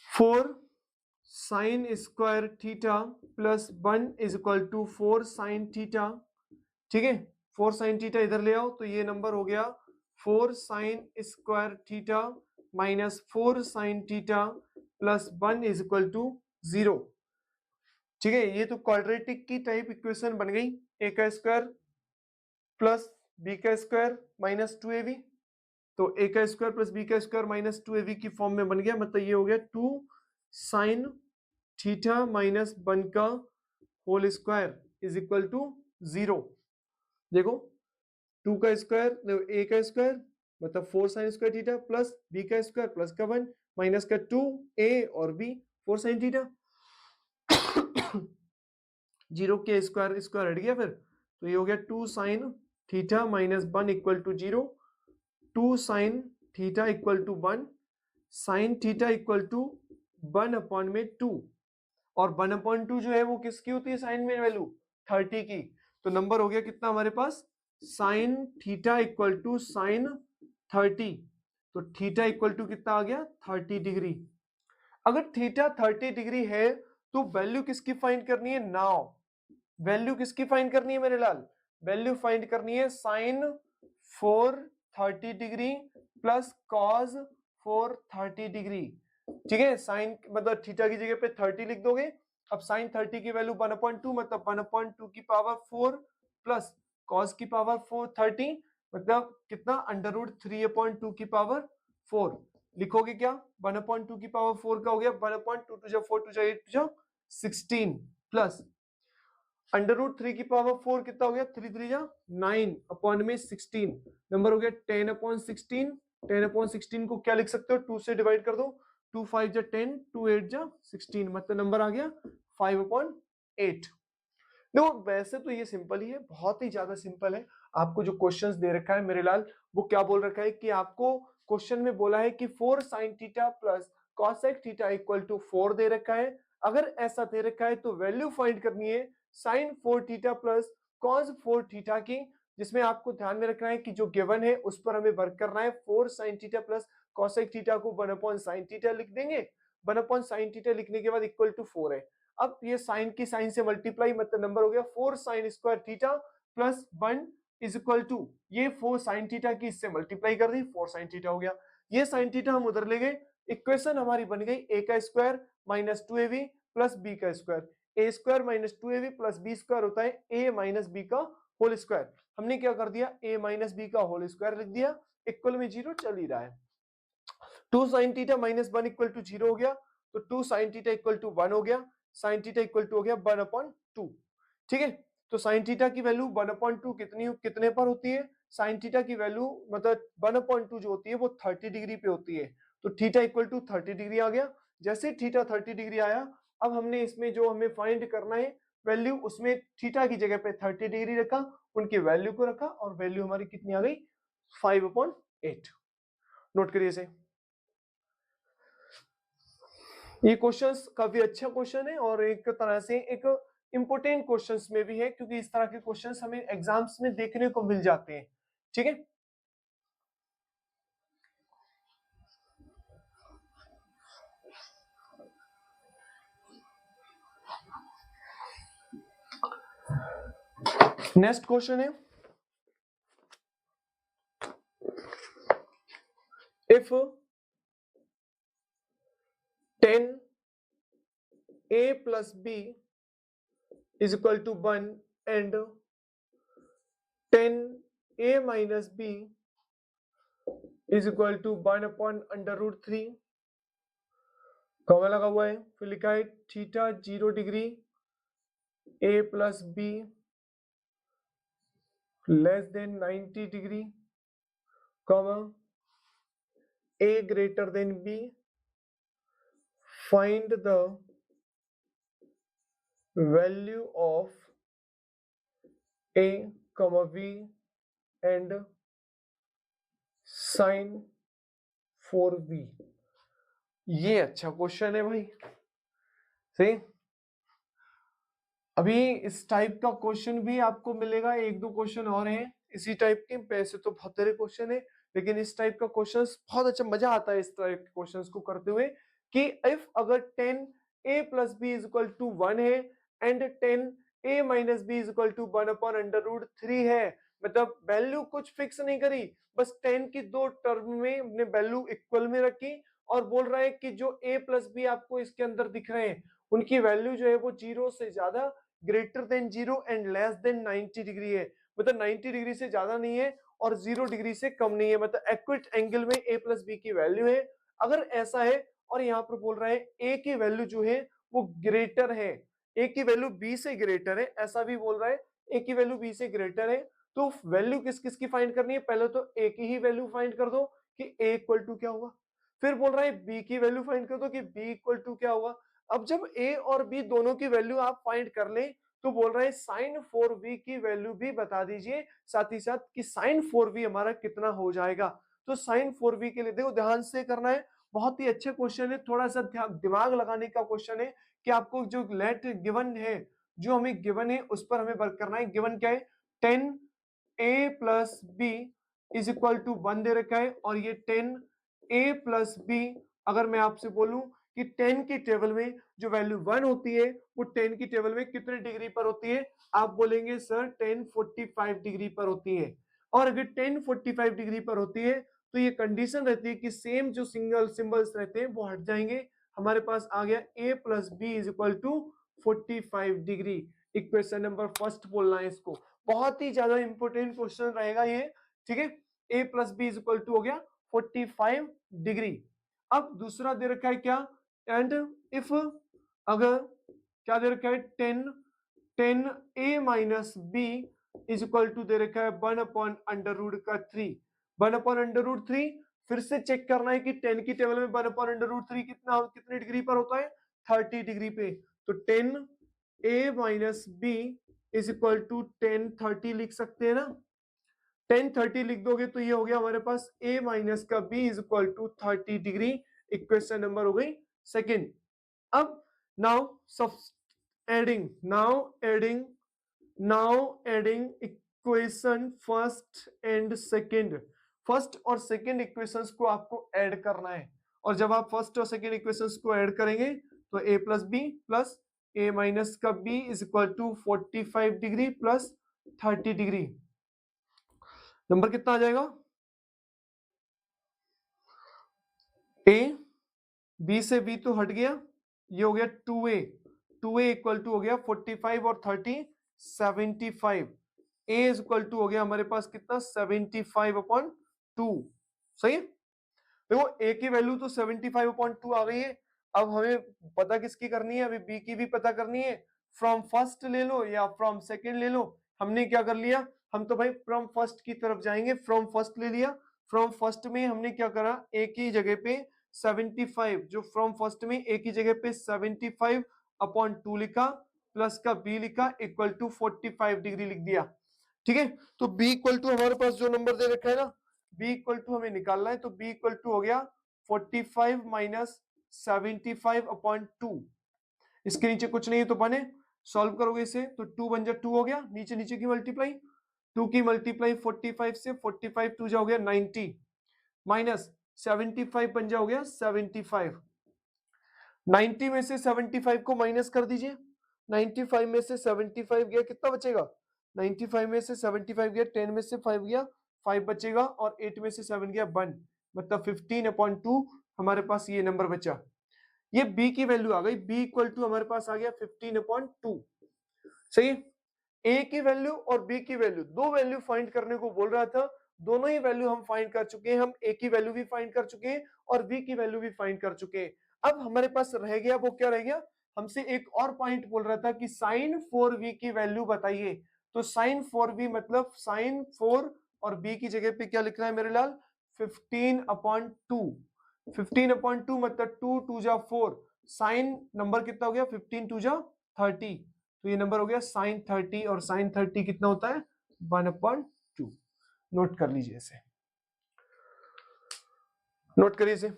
4 sin square theta plus 1 is equal to 4 sin theta. ठीक है, 4 sin थीटा इधर ले आओ तो ये नंबर हो गया 4 sin square theta minus 4 sin theta plus 1 is equal to 0। ठीक है, ये तो क्वाड्रेटिक की टाइप इक्वेशन बन गई। ए का स्क्वायर प्लस बी का स्क्वायर माइनस 2ab, तो ए का स्क्वायर प्लस बी का स्क्वायर माइनस 2ab की फॉर्म में बन गया, मतलब ये हो गया 2 साइन थीटा माइनस 1 का whole square is equal to 0। देखो 2 का स्क्वायर ए का स्क्वायर मतलब 4 sine square theta plus B का स्क्वायर प्लस का 1 माइनस का 2 ए और बी 4 साइन थीटा। 0 के स्क्वायर स्क्वायर हट गया, फिर तो ये हो गया 2 sine theta minus 1 equal to 0, 2 sine theta equal to 1, sine theta equal to 1 upon में 2, और 1 अपॉन 2 जो है वो किसकी होती है साइन में वैल्यू 30 की, तो नंबर हो गया कितना हमारे पास sine theta equal to sine 30, तो थीटा इक्वल टू कितना आ गया 30 डिग्री। अगर थीटा 30 डिग्री है तो वैल्यू किसकी फाइंड करनी है, नाउ वैल्यू किसकी फाइंड करनी है मेरे लाल, वैल्यू फाइंड करनी है sine 430 degree plus cos 430 degree. ठीक है, साइन मतलब थीटा की जगह पे 30 लिख दोगे, अब साइन 30 की वैल्यू 1/2 मतलब 1/2 की पावर 4 प्लस कॉस की पावर 430 मतलब कितना √3/2 की पावर 4 लिखोगे क्या, 1/2 की पावर 4 का हो गया 1/2 2 4 2 8 16 प्लस √3 की पावर 4 कितना हो गया 3 3 9 अपॉन में 16 नंबर हो गया 10/16। 10/16 को क्या लिख सकते हो 2 से डिवाइड कर दो, 2 5 10 2 8 16 मतलब नंबर आ गया 5/8। देखो वैसे तो ये सिंपल ही है, बहुत ही ज्यादा सिंपल है। आपको जो क्वेश्चंस दे रखा है मेरे लाल वो क्या बोल रखा है कि आपको क्वेश्चन में बोला है कि 4 sin theta plus cosec theta equal to 4 दे रखा है। अगर ऐसा दे रखा है तो वैल्यू फाइंड करनी है sin 4 theta plus cos 4 theta की, जिसमें आपको ध्यान में रखना है कि जो गिवन है उस पर हमें वर्क करना है। 4 sin theta plus cosec theta को 1/sin थीटा लिख देंगे, 1/sin थीटा लिखने के बाद इक्वल टू 4 है। अब ये साइन की साइन से मल्टीप्लाई मतलब नंबर हो गया 4 sin square theta plus 1 is equal to ये 4 sin थीटा की इससे मल्टीप्लाई कर दी 4 sin थीटा हो गया। ये sin थीटा हम उधर ले गए, इक्वेशन हमारी बन गई a का square minus 2ab plus b का square. a square minus 2ab plus b square होता है a माइनस b का होल स्क्वायर। हमने क्या कर दिया a माइनस b का होल स्क्वायर लिख दिया, इक्वल में 0 चल ही रहा है। 2 sin theta minus 1 equal to 0 हो गया, तो 2 sin थीटा इक्वल टू 1 हो गया, sin थीटा इक्वल टू हो गया 1/2। ठीक है, तो sin थीटा की वैल्यू 1/2 कितने पर होती है, sin थीटा की वैल्यू मतलब 1/2 जो होती है वो 30 डिग्री पे होती है, तो थीटा इक्वल टू 30 डिग्री आ गया। जैसे थीटा 30 डिग्री आया, अब हमने इसमें जो हमें फाइंड करना है वैल्यू, उसमें थीटा की जगह पे 30 डिग्री रखा, उनकी वैल्यू को रखा और वैल्यू हमारी कितनी आ गई 5/8। नोट करिए इसे। ये क्वेश्चंस काफी अच्छा क्वेश्चन है और एक तरह से एक इंपोर्टेंट क्वेश्चंस में भी है, क्योंकि इस तरह के क्वेश्चंस हमें एग्जाम्स में देखने को मिल जाते हैं। ठीक है, नेक्स्ट क्वेश्चन है, if 10a plus b is equal to 1 and 10a minus b is equal to 1/√3, comma लगा हुआ है, फिर लिखा है theta 0 degree a plus b less than 90 degree, comma a greater than b, find the value of a comma b and sin 4b। ये अच्छा क्वेश्चन है भाई। सही, अभी इस टाइप का क्वेश्चन भी आपको मिलेगा, एक दो क्वेश्चन और हैं इसी टाइप के, वैसे तो बहुत सारे क्वेश्चन है लेकिन इस टाइप का क्वेश्चंस बहुत अच्छा मजा आता है इस टाइप के क्वेश्चंस को करते हुए, कि इफ अगर 10a plus b is equal to 1 है and 10a minus b is equal to 1/√3 है, मतलब वैल्यू कुछ फिक्स नहीं करी, बस 10 की दो टर्म में हमने वैल्यू इक्वल में रखी और बोल रहा है कि जो a plus b आपको इसके अंदर दिख रहे हैं उनकी वैल्यू जो है वो 0 से ज्यादा greater than 0 and less than 90 degree है, मतलब 90 डिग्री से ज्यादा नहीं है और 0 डिग्री से कम नहीं है, मतलब एक्यूट एंगल में a प्लस बी की वैल्यू है। अगर ऐसा है और यहाँ पर बोल रहा है a की वैल्यू जो है वो ग्रेटर है, a की वैल्यू b से ग्रेटर है, ऐसा भी बोल रहा है a की वैल्यू b से ग्रेटर है, तो वैल्यू किस किस की फाइंड करनी है, पहले तो a की ही वैल्यू फाइंड कर दो कि a इक्वल टू क्या होगा, फिर बोल रहा है b की वैल्यू फाइंड कर दो कि b इक्वल टू क्या होगा। अब जब a और b दोनों की वैल्यू आप फाइंड कर लें तो बोल रहा है साइन 4v की वैल्यू भी बता दीजिए, साथ ही साथ कि साइन 4v हमारा कितना हो जाएगा। तो साइन 4v के लिए देखो ध्यान से करना है, बहुत ही अच्छे क्वेश्चन है, थोड़ा सा दिमाग लगाने का क्वेश्चन है कि आपको जो लेट गिवन है, जो हमें गिवन है उस पर हमें वर्क करना है। गिवन क्या है, 10a plus B is equal to 1 दे रखा है, और ये 10a प्लस बी अगर मैं आपसे बोलूं कि 10 की टेबल में जो वैल्यू 1 होती है वो 10 की टेबल में कितने डिग्री पर होती है, आप बोलेंगे सर 1045 डिग्री पर होती है। और अगर 1045 डिग्री पर होती है तो ये कंडीशन रहती है कि सेम जो सिंगल सिंबल्स रहते हैं वो हट जाएंगे, हमारे पास आ गया a plus B is equal to 45 degree. Equation number first बोलना है इसको, बहुत ही ज्यादा इंपॉर्टेंट क्वेश्चन रहेगा ये, ठीक है। a plus B is equal to हो गया 45 डिग्री। अब दूसरा दे रखा है क्या, एंड इफ अगर क्या दे रखा है 10a minus B is equal to दे रखा है 1 अपॉन अंडर रूट का 3, 1 अपॉन अंडर रूट 3, फिर से चेक करना है कि 10 की टेबल में 1 अपॉन अंडर रूट 3 कितना कितने डिग्री पर होता है, 30 डिग्री पे। तो 10a minus B is equal to 1030 लिख सकते हैं ना, 1030 लिख दोगे तो ये हो गया हमारे पास a माइनस का b is equal to 30 degree. Equation number हो गई सेकेंड। अब नाउ सब adding, now adding equation first and second, first और सेकेंड इक्वेशंस को आपको ऐड करना है, और जब आप फर्स्ट और सेकेंड इक्वेशंस को ऐड करेंगे तो a plus B plus a minus का b is equal to 45 degree plus 30 degree, number कितना आ जाएगा, a b से b तो हट गया, ये हो गया 2a, 2a इक्वल टू हो गया 45 और 30 75, a इज इक्वल टू हो गया हमारे पास कितना 75 अपॉन 2, सही है। देखो a की वैल्यू तो 75 अपॉन 2 आ गई है, अब हमें पता किसकी करनी है, अभी b की भी पता करनी है, फ्रॉम फर्स्ट ले लो या फ्रॉम सेकंड ले लो। हमने क्या कर लिया, हम तो भाई फ्रॉम फर्स्ट की तरफ जाएंगे, फ्रॉम फर्स्ट ले लिया, फ्रॉम फर्स्ट में हमने क्या करा, a की जगह पे 75, जो फ्रॉम फर्स्ट में a की जगह पे 75 अपॉन 2 लिखा, प्लस का b लिखा, इक्वल टू 45 डिग्री लिख दिया, ठीक है। तो b इक्वल टू हमारे पास जो नंबर दे रखा है ना, b इक्वल टू हमें निकालना है, तो b इक्वल टू हो गया 45 माइनस 75 अपॉन 2, इसके नीचे कुछ नहीं है तो बने, सॉल्व करोगे इसे तो 2 बन जा 2 हो गया, नीचे नीचे की मल्टीप्लाई, 2 की मल्टीप्लाई 45 से, 45 2 जा हो गया 90 माइनस 75 बन जा हो गया 75, 90 में से 75 को माइनस कर दीजिए, 95 में से 75 गया कितना बचेगा, 95 में से 75 गया, 10 में से 5 गया 5 बचेगा, और 8 में से 7 गया 1, मतलब 15/2 हमारे पास ये नंबर बचा। ये b की वैल्यू आ गई, b इक्वल टू हमारे पास आ गया 15/2, सही है। a की वैल्यू और b की वैल्यू, दो वैल्यू फाइंड करने को बोल रहा था, दोनों ही वैल्यू हम फाइंड कर चुके हैं, हम a की वैल्यू भी फाइंड कर चुके हैं और b की वैल्यू भी फाइंड कर चुके हैं। अब हमारे पास रह गया, वो क्या रह गया, हमसे एक और पॉइंट बोल रहा था कि साइन 4v की वैल्यू बताइए, तो साइन 4v मतलब साइन 4 और b की जगह पे क्या लिखना है मेरे लाल, 15/2, 15/2 मतलब 2 2 जा 4, साइन नंबर कितना हो गया 15 2 जा 30, तो ये नंबर हो गया साइन 30, और साइन 30 कितना होता है 1/2, नोट कर लीजिए इसे, नोट करिए इसे।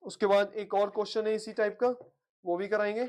उसके बाद एक और क्वेश्चन है इसी टाइप का, वो भी कराएंगे,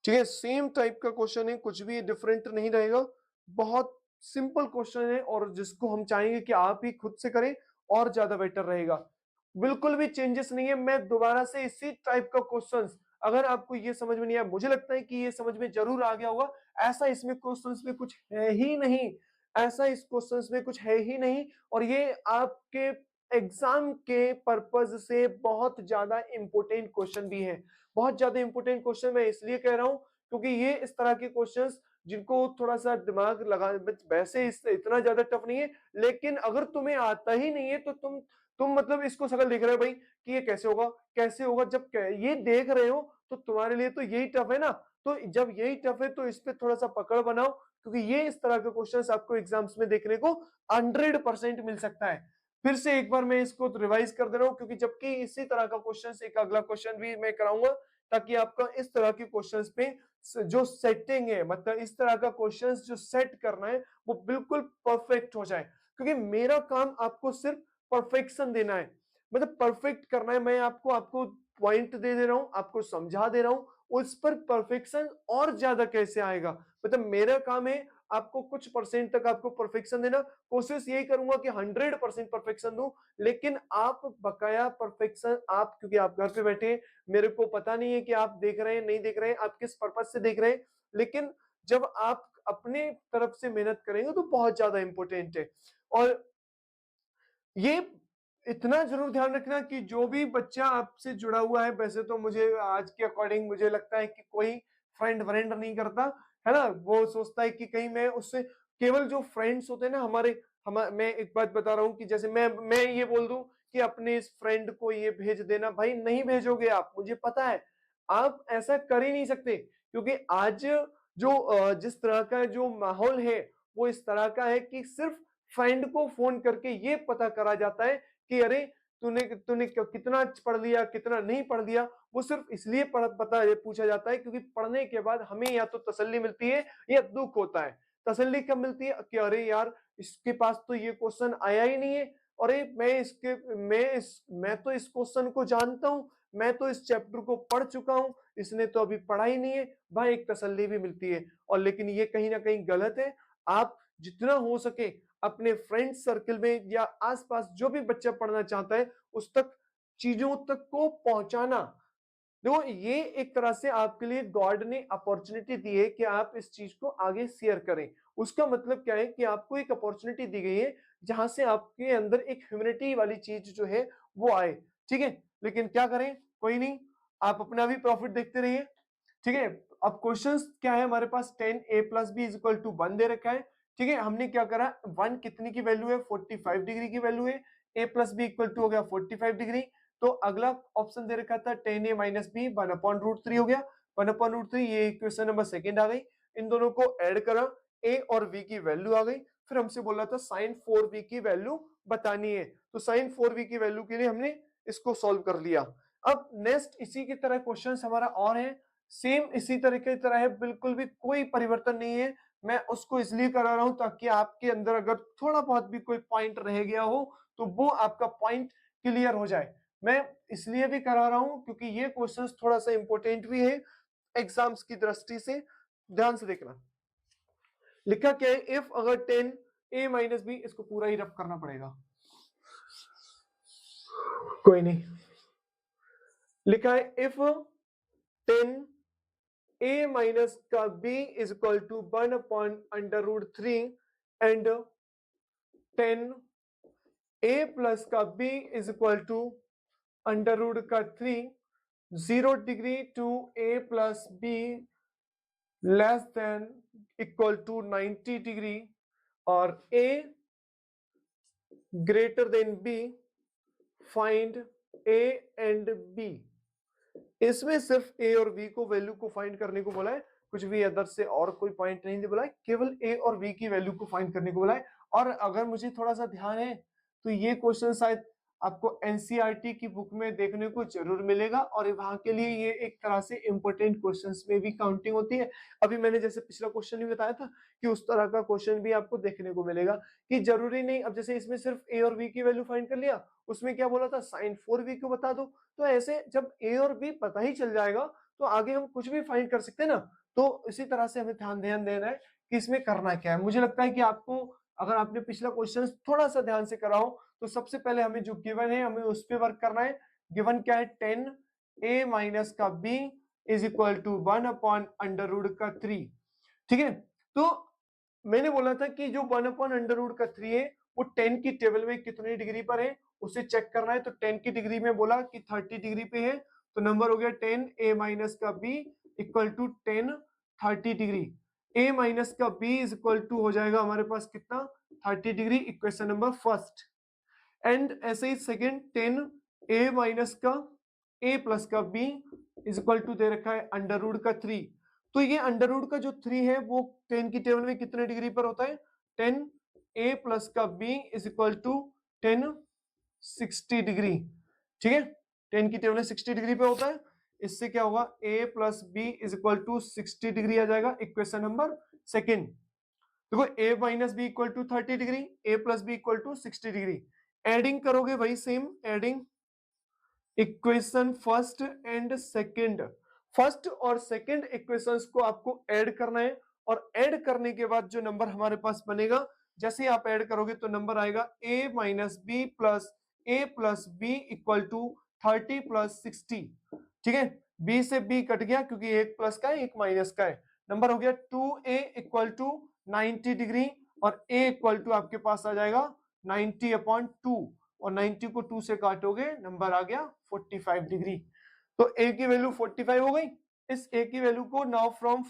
ठीक है। सेम टाइप का क्वेश्चन है, कुछ भी डिफरेंट नहीं रहेगा, बहुत सिंपल क्वेश्चन है, और जिसको हम चाहेंगे कि आप ही खुद से करें और ज्यादा बेटर रहेगा, बिल्कुल भी चेंजेस नहीं है। मैं दोबारा से इसी टाइप का क्वेश्चंस, अगर आपको ये समझ में नहीं आया, मुझे लगता है कि ये समझ में जरूर आ गया होगा, ऐसा इसमें क्वेश्चंस में कुछ है ही नहीं, ऐसा इस क्वेश्चंस में कुछ है ही नहीं, और ये आपके एग्जाम के पर्पज से बहुत ज्यादा इंपॉर्टेंट क्वेश्चन भी है, बहुत ज्यादा इंपॉर्टेंट क्वेश्चन मैं इसलिए कह रहा हूं क्योंकि ये इस तरह के क्वेश्चंस जिनको थोड़ा सा दिमाग लगा, वैसे इससे इतना ज्यादा टफ नहीं है, लेकिन अगर तुम्हें आता ही नहीं है तो तुम मतलब इसको शकल देख रहे हो भाई कि ये कैसे होगा कैसे होगा, जब ये देख रहे हो तो तुम्हारे लिए तो यही टफ है ना। तो जब यही टफ है तो इस पे थोड़ा सा पकड़ बनाओ, क्योंकि ये इस तरह के क्वेश्चंस आपको एग्जाम्स में देखने को 100% मिल सकता है। फिर से एक बार मैं इसको रिवाइज कर दे रहा हूं, क्योंकि जबकि इसी तरह का क्वेश्चन एक अगला क्वेश्चन भी मैं कराऊंगा, ताकि आपका इस तरह के क्वेश्चंस पे जो सेटिंग है, मतलब इस तरह का क्वेश्चंस जो सेट करना है वो बिल्कुल परफेक्ट हो जाए। क्योंकि मेरा काम आपको सिर्फ परफेक्शन देना है, मतलब परफेक्ट करना है। मैं आपको आपको पॉइंट दे रहा हूं, आपको समझा दे रहा हूं, उस पर परफेक्शन और ज्यादा कैसे आएगा, मतलब मेरा काम है आपको कुछ परसेंट तक आपको परफेक्शन देना। कोशिश यही करूंगा कि 100% परफेक्शन दूं, लेकिन आप बकाया परफेक्शन, आप क्योंकि आप घर पे बैठे हैं, मेरे को पता नहीं है कि आप देख रहे हैं नहीं देख रहे हैं, आप किस पर्पज से देख रहे हैं, लेकिन जब आप अपने तरफ से मेहनत करेंगे तो बहुत ज्यादा इंपॉर्टेंट है। और ये इतना जरूर ध्यान रखना कि जो भी बच्चा आपसे जुड़ा हुआ है, वैसे तो मुझे आज के अकॉर्डिंग मुझे लगता है कि कोई फ्रेंड व्रेंड नहीं करता है ना, वो सोचता है कि कहीं मैं उससे, केवल जो फ्रेंड्स होते हैं ना हमारे, मैं एक बात बता रहा हूँ कि जैसे मैं ये बोल दूं कि अपने इस फ्रेंड को ये भेज देना, भाई नहीं भेजोगे आप, मुझे पता है आप ऐसा कर ही नहीं सकते, क्योंकि आज जो जिस तरह का जो माहौल है वो इस तरह का है कि सिर्फ फ्रेंड को फोन करके ये पता करा जाता है कि अरे तूने तूने कितना पढ़ लिया कितना नहीं पढ़ लिया, वो सिर्फ इसलिए पता पूछा जाता है क्योंकि पढ़ने के बाद हमें या तो तसल्ली मिलती है या दुख होता है। तसल्ली कब मिलती है कि अरे यार इसके पास तो ये क्वेश्चन आया ही नहीं है, अरे मैं तो इस क्वेश्चन को जानता हूँ, मैं तो इस चैप्टर को पढ़ चुका हूँ, इसने तो अभी पढ़ा ही नहीं है, भाई एक तसल्ली भी मिलती है। और लेकिन ये कहीं ना कहीं गलत है। आप जितना हो सके अपने फ्रेंड सर्कल में या आसपास जो भी बच्चा पढ़ना चाहता है उस तक चीजों तक को पहुंचाना। देखो ये एक तरह से आपके लिए गॉड ने अपॉर्चुनिटी दी है कि आप इस चीज को आगे शेयर करें। उसका मतलब क्या है कि आपको एक अपॉर्चुनिटी दी गई है जहां से आपके अंदर एक ह्यूमैनिटी वाली चीज जो है वो आए। ठीक है, लेकिन क्या करें, कोई नहीं, आप अपना भी प्रॉफिट देखते रहिए। ठीक है, अब क्वेश्चंस क्या है हमारे पास, 10a plus B is equal to 1 दे रखा है। ठीक है, हमने क्या करा, 1 कितनी की वैल्यू है, 45 डिग्री की वैल्यू है, a plus B equal to हो गया 45 डिग्री। तो अगला ऑप्शन दे रखा था 10a माइनस बी 1/√3 हो गया, 1/√3, ये इक्वेशन नंबर सेकंड आ गई। इन दोनों को ऐड करा, a और v की वैल्यू आ गई। फिर हमसे बोला था sin 4v की वैल्यू बतानी है, तो sin 4v की वैल्यू के लिए हमने इसको सॉल्व कर लिया। अब नेक्स्ट इसी की तरह क्वेश्चन हमारा और है, सेम इसी तरीके की तरह है, बिल्कुल भी कोई परिवर्तन नहीं है। मैं उसको इसलिए करा रहा हूं ताकि आपके अंदर अगर थोड़ा बहुत भी कोई पॉइंट रह गया हो तो वो आपका पॉइंट क्लियर हो जाए। मैं इसलिए भी करा रहा हूं क्योंकि ये क्वेश्चंस थोड़ा सा इंपॉर्टेंट भी है एग्जाम्स की दृष्टि से, ध्यान से देखना। लिखा क्या है, इफ अगर 10a माइनस बी, इसको पूरा ही रफ करना पड़ेगा, कोई नहीं। लिखा है इफ 10a माइनस का b is equal to 1/√3 and 10a plus का b is equal to √3, 0 degree to a plus b less than equal to 90 degree और a greater than b, find a and b। इसमें सिर्फ a और b को वैल्यू को फाइंड करने को बोला है, कुछ भी अदर से और कोई पॉइंट नहीं बोला है, केवल a और b की वैल्यू को फाइंड करने को बोला है। और अगर मुझे थोड़ा सा ध्यान है तो ये क्वेश्चन शायद आपको एनसीईआरटी की बुक में देखने को जरूर मिलेगा, और वहां के लिए ये एक तरह से इंपॉर्टेंट क्वेश्चंस में भी काउंटिंग होती है। अभी मैंने जैसे पिछला क्वेश्चन भी बताया था कि उस तरह का क्वेश्चन भी आपको देखने को मिलेगा, कि जरूरी नहीं, अब जैसे इसमें सिर्फ a और b की वैल्यू फाइंड कर लिया, उसमें क्या बोला था sin 4v को बता दो, तो ऐसे जब a और b पता ही चल जाएगा तो आगे हम कुछ भी फाइंड कर सकते हैं ना। तो इसी तरह से हमें ध्यान देना है कि इसमें करना क्या है। मुझे लगता है कि आपको, अगर आपने पिछला क्वेश्चन थोड़ा सा ध्यान से करा हो, तो सबसे पहले हमें जो गिवन है हमें उस पर वर्क करना है। गिवन क्या है, 10a माइनस का b इज इक्वल टू 1/√3। ठीक है, तो मैंने बोला था कि जो 1/√3 है वो 10 की टेबल में कितनी डिग्री पर है उसे चेक करना है। तो 10 की डिग्री में बोला कि 30 डिग्री पे है, तो नंबर हो गया 10a माइनस का b equal to 10 30 degree, a minus का b इज इक्वल टू हो जाएगा हमारे पास कितना 30 degree, equation number first. And ऐसे ही सेकंड 10 a माइनस का a प्लस का b इज इक्वल टू दे रखा है अंडर रूट का 3। तो ये अंडर रूट का जो 3 है वो 10 की टेबल में कितने डिग्री पर होता है 10 a प्लस का b is equal to 10 60 degree, ठीक है 10 की टेबल में 60 डिग्री पे होता है। इससे क्या होगा a plus b is equal to 60 degree आ जाएगा, इक्वेशन नंबर सेकेंड। देखो a minus B equal to 30 degree, a plus B equal to 60 degree. Adding करोगे वही same, adding equation first and second, first और सेकंड इक्वेशंस को आपको ऐड करना है। और ऐड करने के बाद जो नंबर हमारे पास बनेगा, जैसे आप ऐड करोगे तो नंबर आएगा a minus B plus B equal to 30 plus 60, ठीक है। b से b कट गया क्योंकि एक प्लस का है एक माइनस का है, नंबर हो गया 2a इक्वल टू 90 डिग्री और a इक्वल टू आपके पास आ जाएगा 90/2 और 90 को 2 से काटोगे नंबर आ गया 45 डिग्री। तो a की वैल्यू 45 हो गई। इस a की वैल्यू को नाउ फ्रॉम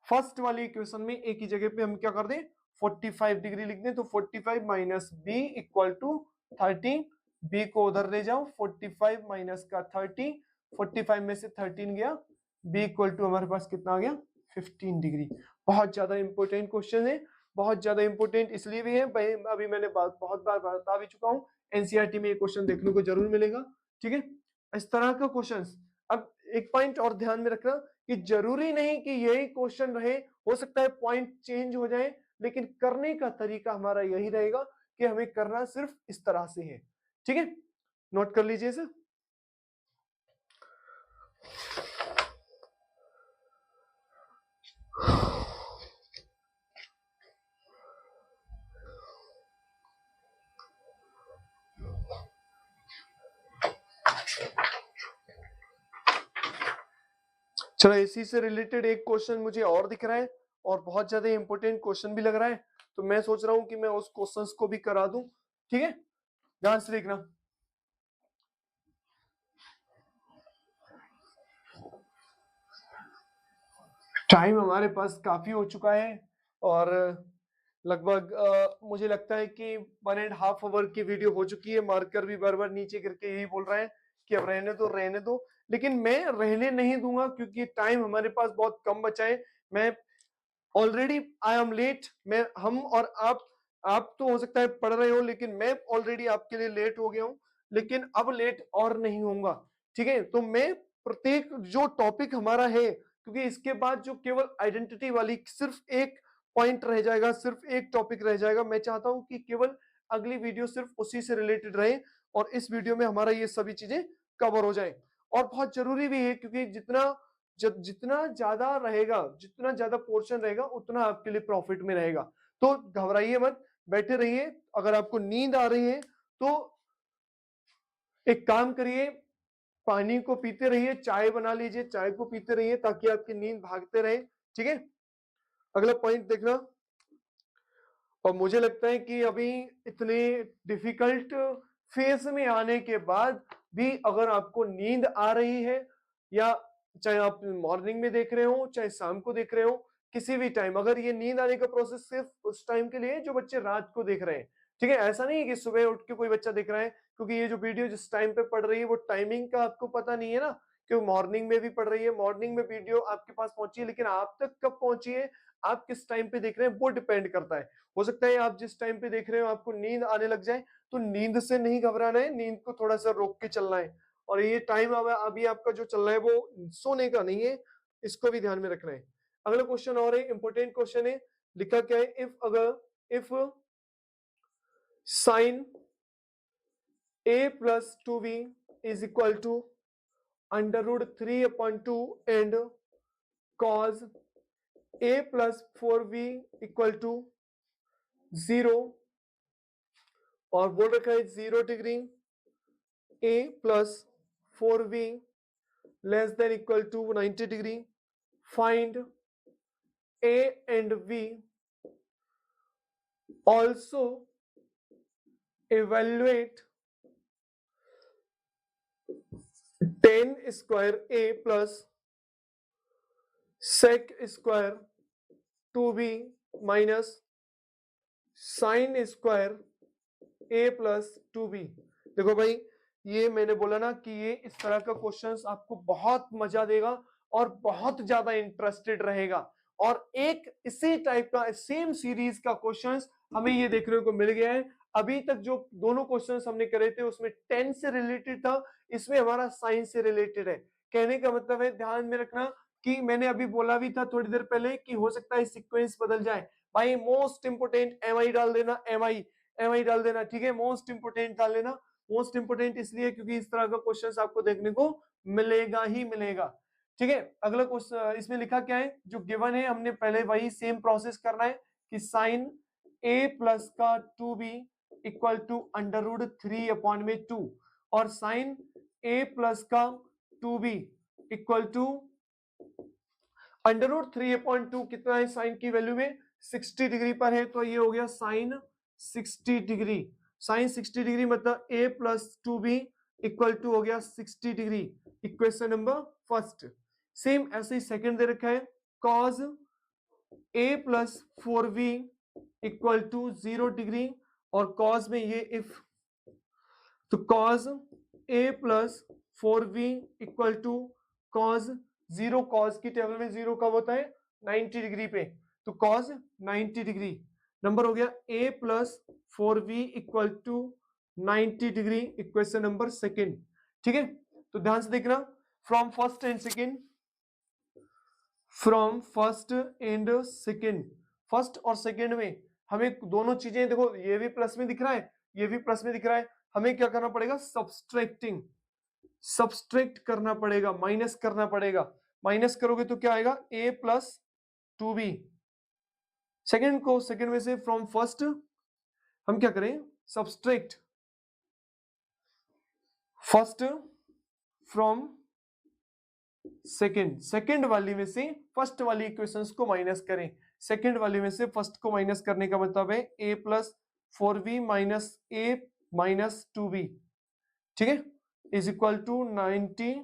फर्स्ट वाली इक्वेशन में a की जगह पे हम क्या कर दें 45 डिग्री लिख दें। तो 45 minus B equal to 30, b को उधर ले जाओ 45 माइनस का 30, 45 में से 13 गया, b इक्वल टू हमारे पास कितना आ गया 15 डिग्री। बहुत ज्यादा इंपॉर्टेंट क्वेश्चन है, बहुत ज्यादा इंपॉर्टेंट इसलिए भी है भाई, अभी मैंने बहुत बार बता भी चुका हूँ, एनसीईआरटी में ये क्वेश्चन देखने को जरूर मिलेगा, ठीक है। इस तरह का क्वेश्चंस। अब एक पॉइंट और ध्यान में रखना कि जरूरी नहीं कि यही क्वेश्चन रहे, हो सकता है पॉइंट चेंज हो जाए, लेकिन करने का तरीका हमारा यही रहेगा कि हमें करना सिर्फ इस तरह से है, ठीक है। नोट कर लीजिए इसे। चलो इसी से रिलेटेड एक क्वेश्चन मुझे और दिख रहा है और बहुत ज्यादा इंपॉर्टेंट क्वेश्चन भी लग रहा है, तो मैं सोच रहा हूं कि मैं उस क्वेश्चंस को भी करा दूं, ठीक है। ध्यान से देखना। टाइम हमारे पास काफी हो चुका है और लगभग मुझे लगता है कि 1.5 आवर की वीडियो हो चुकी है। मार्कर भी बार बार नीचे करके यही बोल रहा है कि अब रहने दो, लेकिन मैं रहने नहीं दूंगा क्योंकि टाइम हमारे पास बहुत कम बचा है। मैं ऑलरेडी आई एम लेट, मैं हम और आप तो हो सकता है पढ़ रहे हो, लेकिन मैं ऑलरेडी आपके लिए लेट हो गया हूं, लेकिन अब लेट और नहीं होऊंगा, ठीक है। तो मैं प्रत्येक जो टॉपिक हमारा है, क्योंकि इसके बाद जो केवल आइडेंटिटी वाली सिर्फ एक पॉइंट रह जाएगा, सिर्फ एक टॉपिक रह जाएगा, मैं चाहता हूं कि केवल अगली वीडियो सिर्फ उसी से रिलेटेड रहे और इस वीडियो में हमारा ये सभी चीजें कवर हो जाए। और बहुत जरूरी भी है क्योंकि जितना ज्यादा रहेगा, जितना ज्यादा पोर्शन रहेगा उतना आपके लिए प्रॉफिट में रहेगा। तो घबराइए मत, बैठे रहिए। अगर आपको नींद आ रही है तो एक काम करिए, पानी को पीते रहिए, चाय बना लीजिए, चाय को पीते रहिए ताकि आपकी नींद भागते रहे, ठीक है। अगला पॉइंट देखना। और मुझे लगता है कि अभी इतने डिफिकल्ट फेज में आने के बाद भी अगर आपको नींद आ रही है, या चाहे आप मॉर्निंग में देख रहे हो चाहे शाम को देख रहे हो, किसी भी टाइम अगर ये नींद आने का प्रोसेस सिर्फ उस टाइम के लिए जो बच्चे रात को देख रहे हैं, ठीक है। ऐसा नहीं है कि सुबह उठ के कोई बच्चा देख रहा है, क्योंकि ये जो वीडियो जिस टाइम पे पढ़ रही है वो टाइमिंग का आपको पता नहीं है ना, क्योंकि मॉर्निंग में भी पढ़ रही है, मॉर्निंग में वीडियो आपके पास पहुंची है, लेकिन आप तक कब पहुंची है, आप किस टाइम पे देख रहे हैं वो डिपेंड करता है। हो सकता है आप जिस टाइम पे देख रहे हो आपको नींद आने लग जाए, तो नींद से नहीं घबराना है, नींद को थोड़ा सा रोक के चलना है। और ये टाइम अभी आपका जो चल रहा है वो सोने का नहीं है, इसको भी ध्यान में रखना है। अगला क्वेश्चन और है, इंपॉर्टेंट क्वेश्चन है, लिखा क्या है, if sine a plus 2b is equal to under root 3/2 and cos a plus 4b equal to 0, और बोल रखा है 0 degree a plus 4b less than equal to 90 degree, find a and b, also evaluate tan square a plus sec square 2b minus sine square a plus 2b। देखो भाई, ये मैंने बोला ना कि ये इस तरह का क्वेश्चंस आपको बहुत मजा देगा और बहुत ज्यादा इंटरेस्टेड रहेगा। और एक इसी टाइप का सेम सीरीज का क्वेश्चंस हमें ये देखने को मिल गया है। अभी तक जो दोनों क्वेश्चंस हमने करे थे उसमें 10 से रिलेटेड था, इसमें हमारा साइंस से रिलेटेड है। कहने का मतलब है, ध्यान में रखना कि मैंने अभी बोला भी था थोड़ी देर पहले कि हो सकता है सीक्वेंस बदल जाए। भाई मोस्ट इंपोर्टेंट एमआई डाल देना, एमआई डाल देना, ठीक है। मोस्ट इंपोर्टेंट डाल लेना। मोस्ट इंपोर्टेंट इसलिए क्योंकि इस तरह का क्वेश्चन आपको देखने को मिलेगा ही मिलेगा, ठीक है। अगला क्वेश्चन इसमें लिखा क्या है, जो गिवन है हमने पहले वही सेम प्रोसेस करना है कि साइन ए प्लस का 2b equal to under root 3/2 और साइन ए प्लस का 2b equal to under root 3/2 कितना है साइन की वैल्यू में 60 डिग्री पर है, तो ये हो गया साइन 60 डिग्री। साइन 60 डिग्री मतलब a plus 2b equal to हो गया 60 degree. Equation number first. Same ऐसे ही सेकंड दे रखा है, cos a plus 4v equal to 0 degree और cos में ये इफ, तो cos a plus 4v equal to cos 0, cos की टेबल में 0 कब होता है 90 डिग्री पे, तो cos 90 डिग्री। नंबर हो गया a plus 4v equal to 90 degree, equation number second, ठीक है। तो ध्यान से देखना, from first and second, from first and second, first और सेकंड में हमें दोनों चीजें, देखो ये भी प्लस में दिख रहा है, ये भी प्लस में दिख रहा है, हमें क्या करना पड़ेगा, सब्सट्रैक्टिंग, सब्सट्रैक्ट करना पड़ेगा, माइनस करना पड़ेगा। माइनस करोगे तो क्या आएगा, a प्लस 2b। सेकंड को सेकंड में से फ्रॉम फर्स्ट हम क्या करें, subtract first from second, second वाली में से फर्स्ट वाली इक्वेशंस को माइनस करें। सेकंड वाली में से फर्स्ट को माइनस करने का मतलब है a plus 4v minus a minus 2b, ठीक है, इज इक्वल टू 90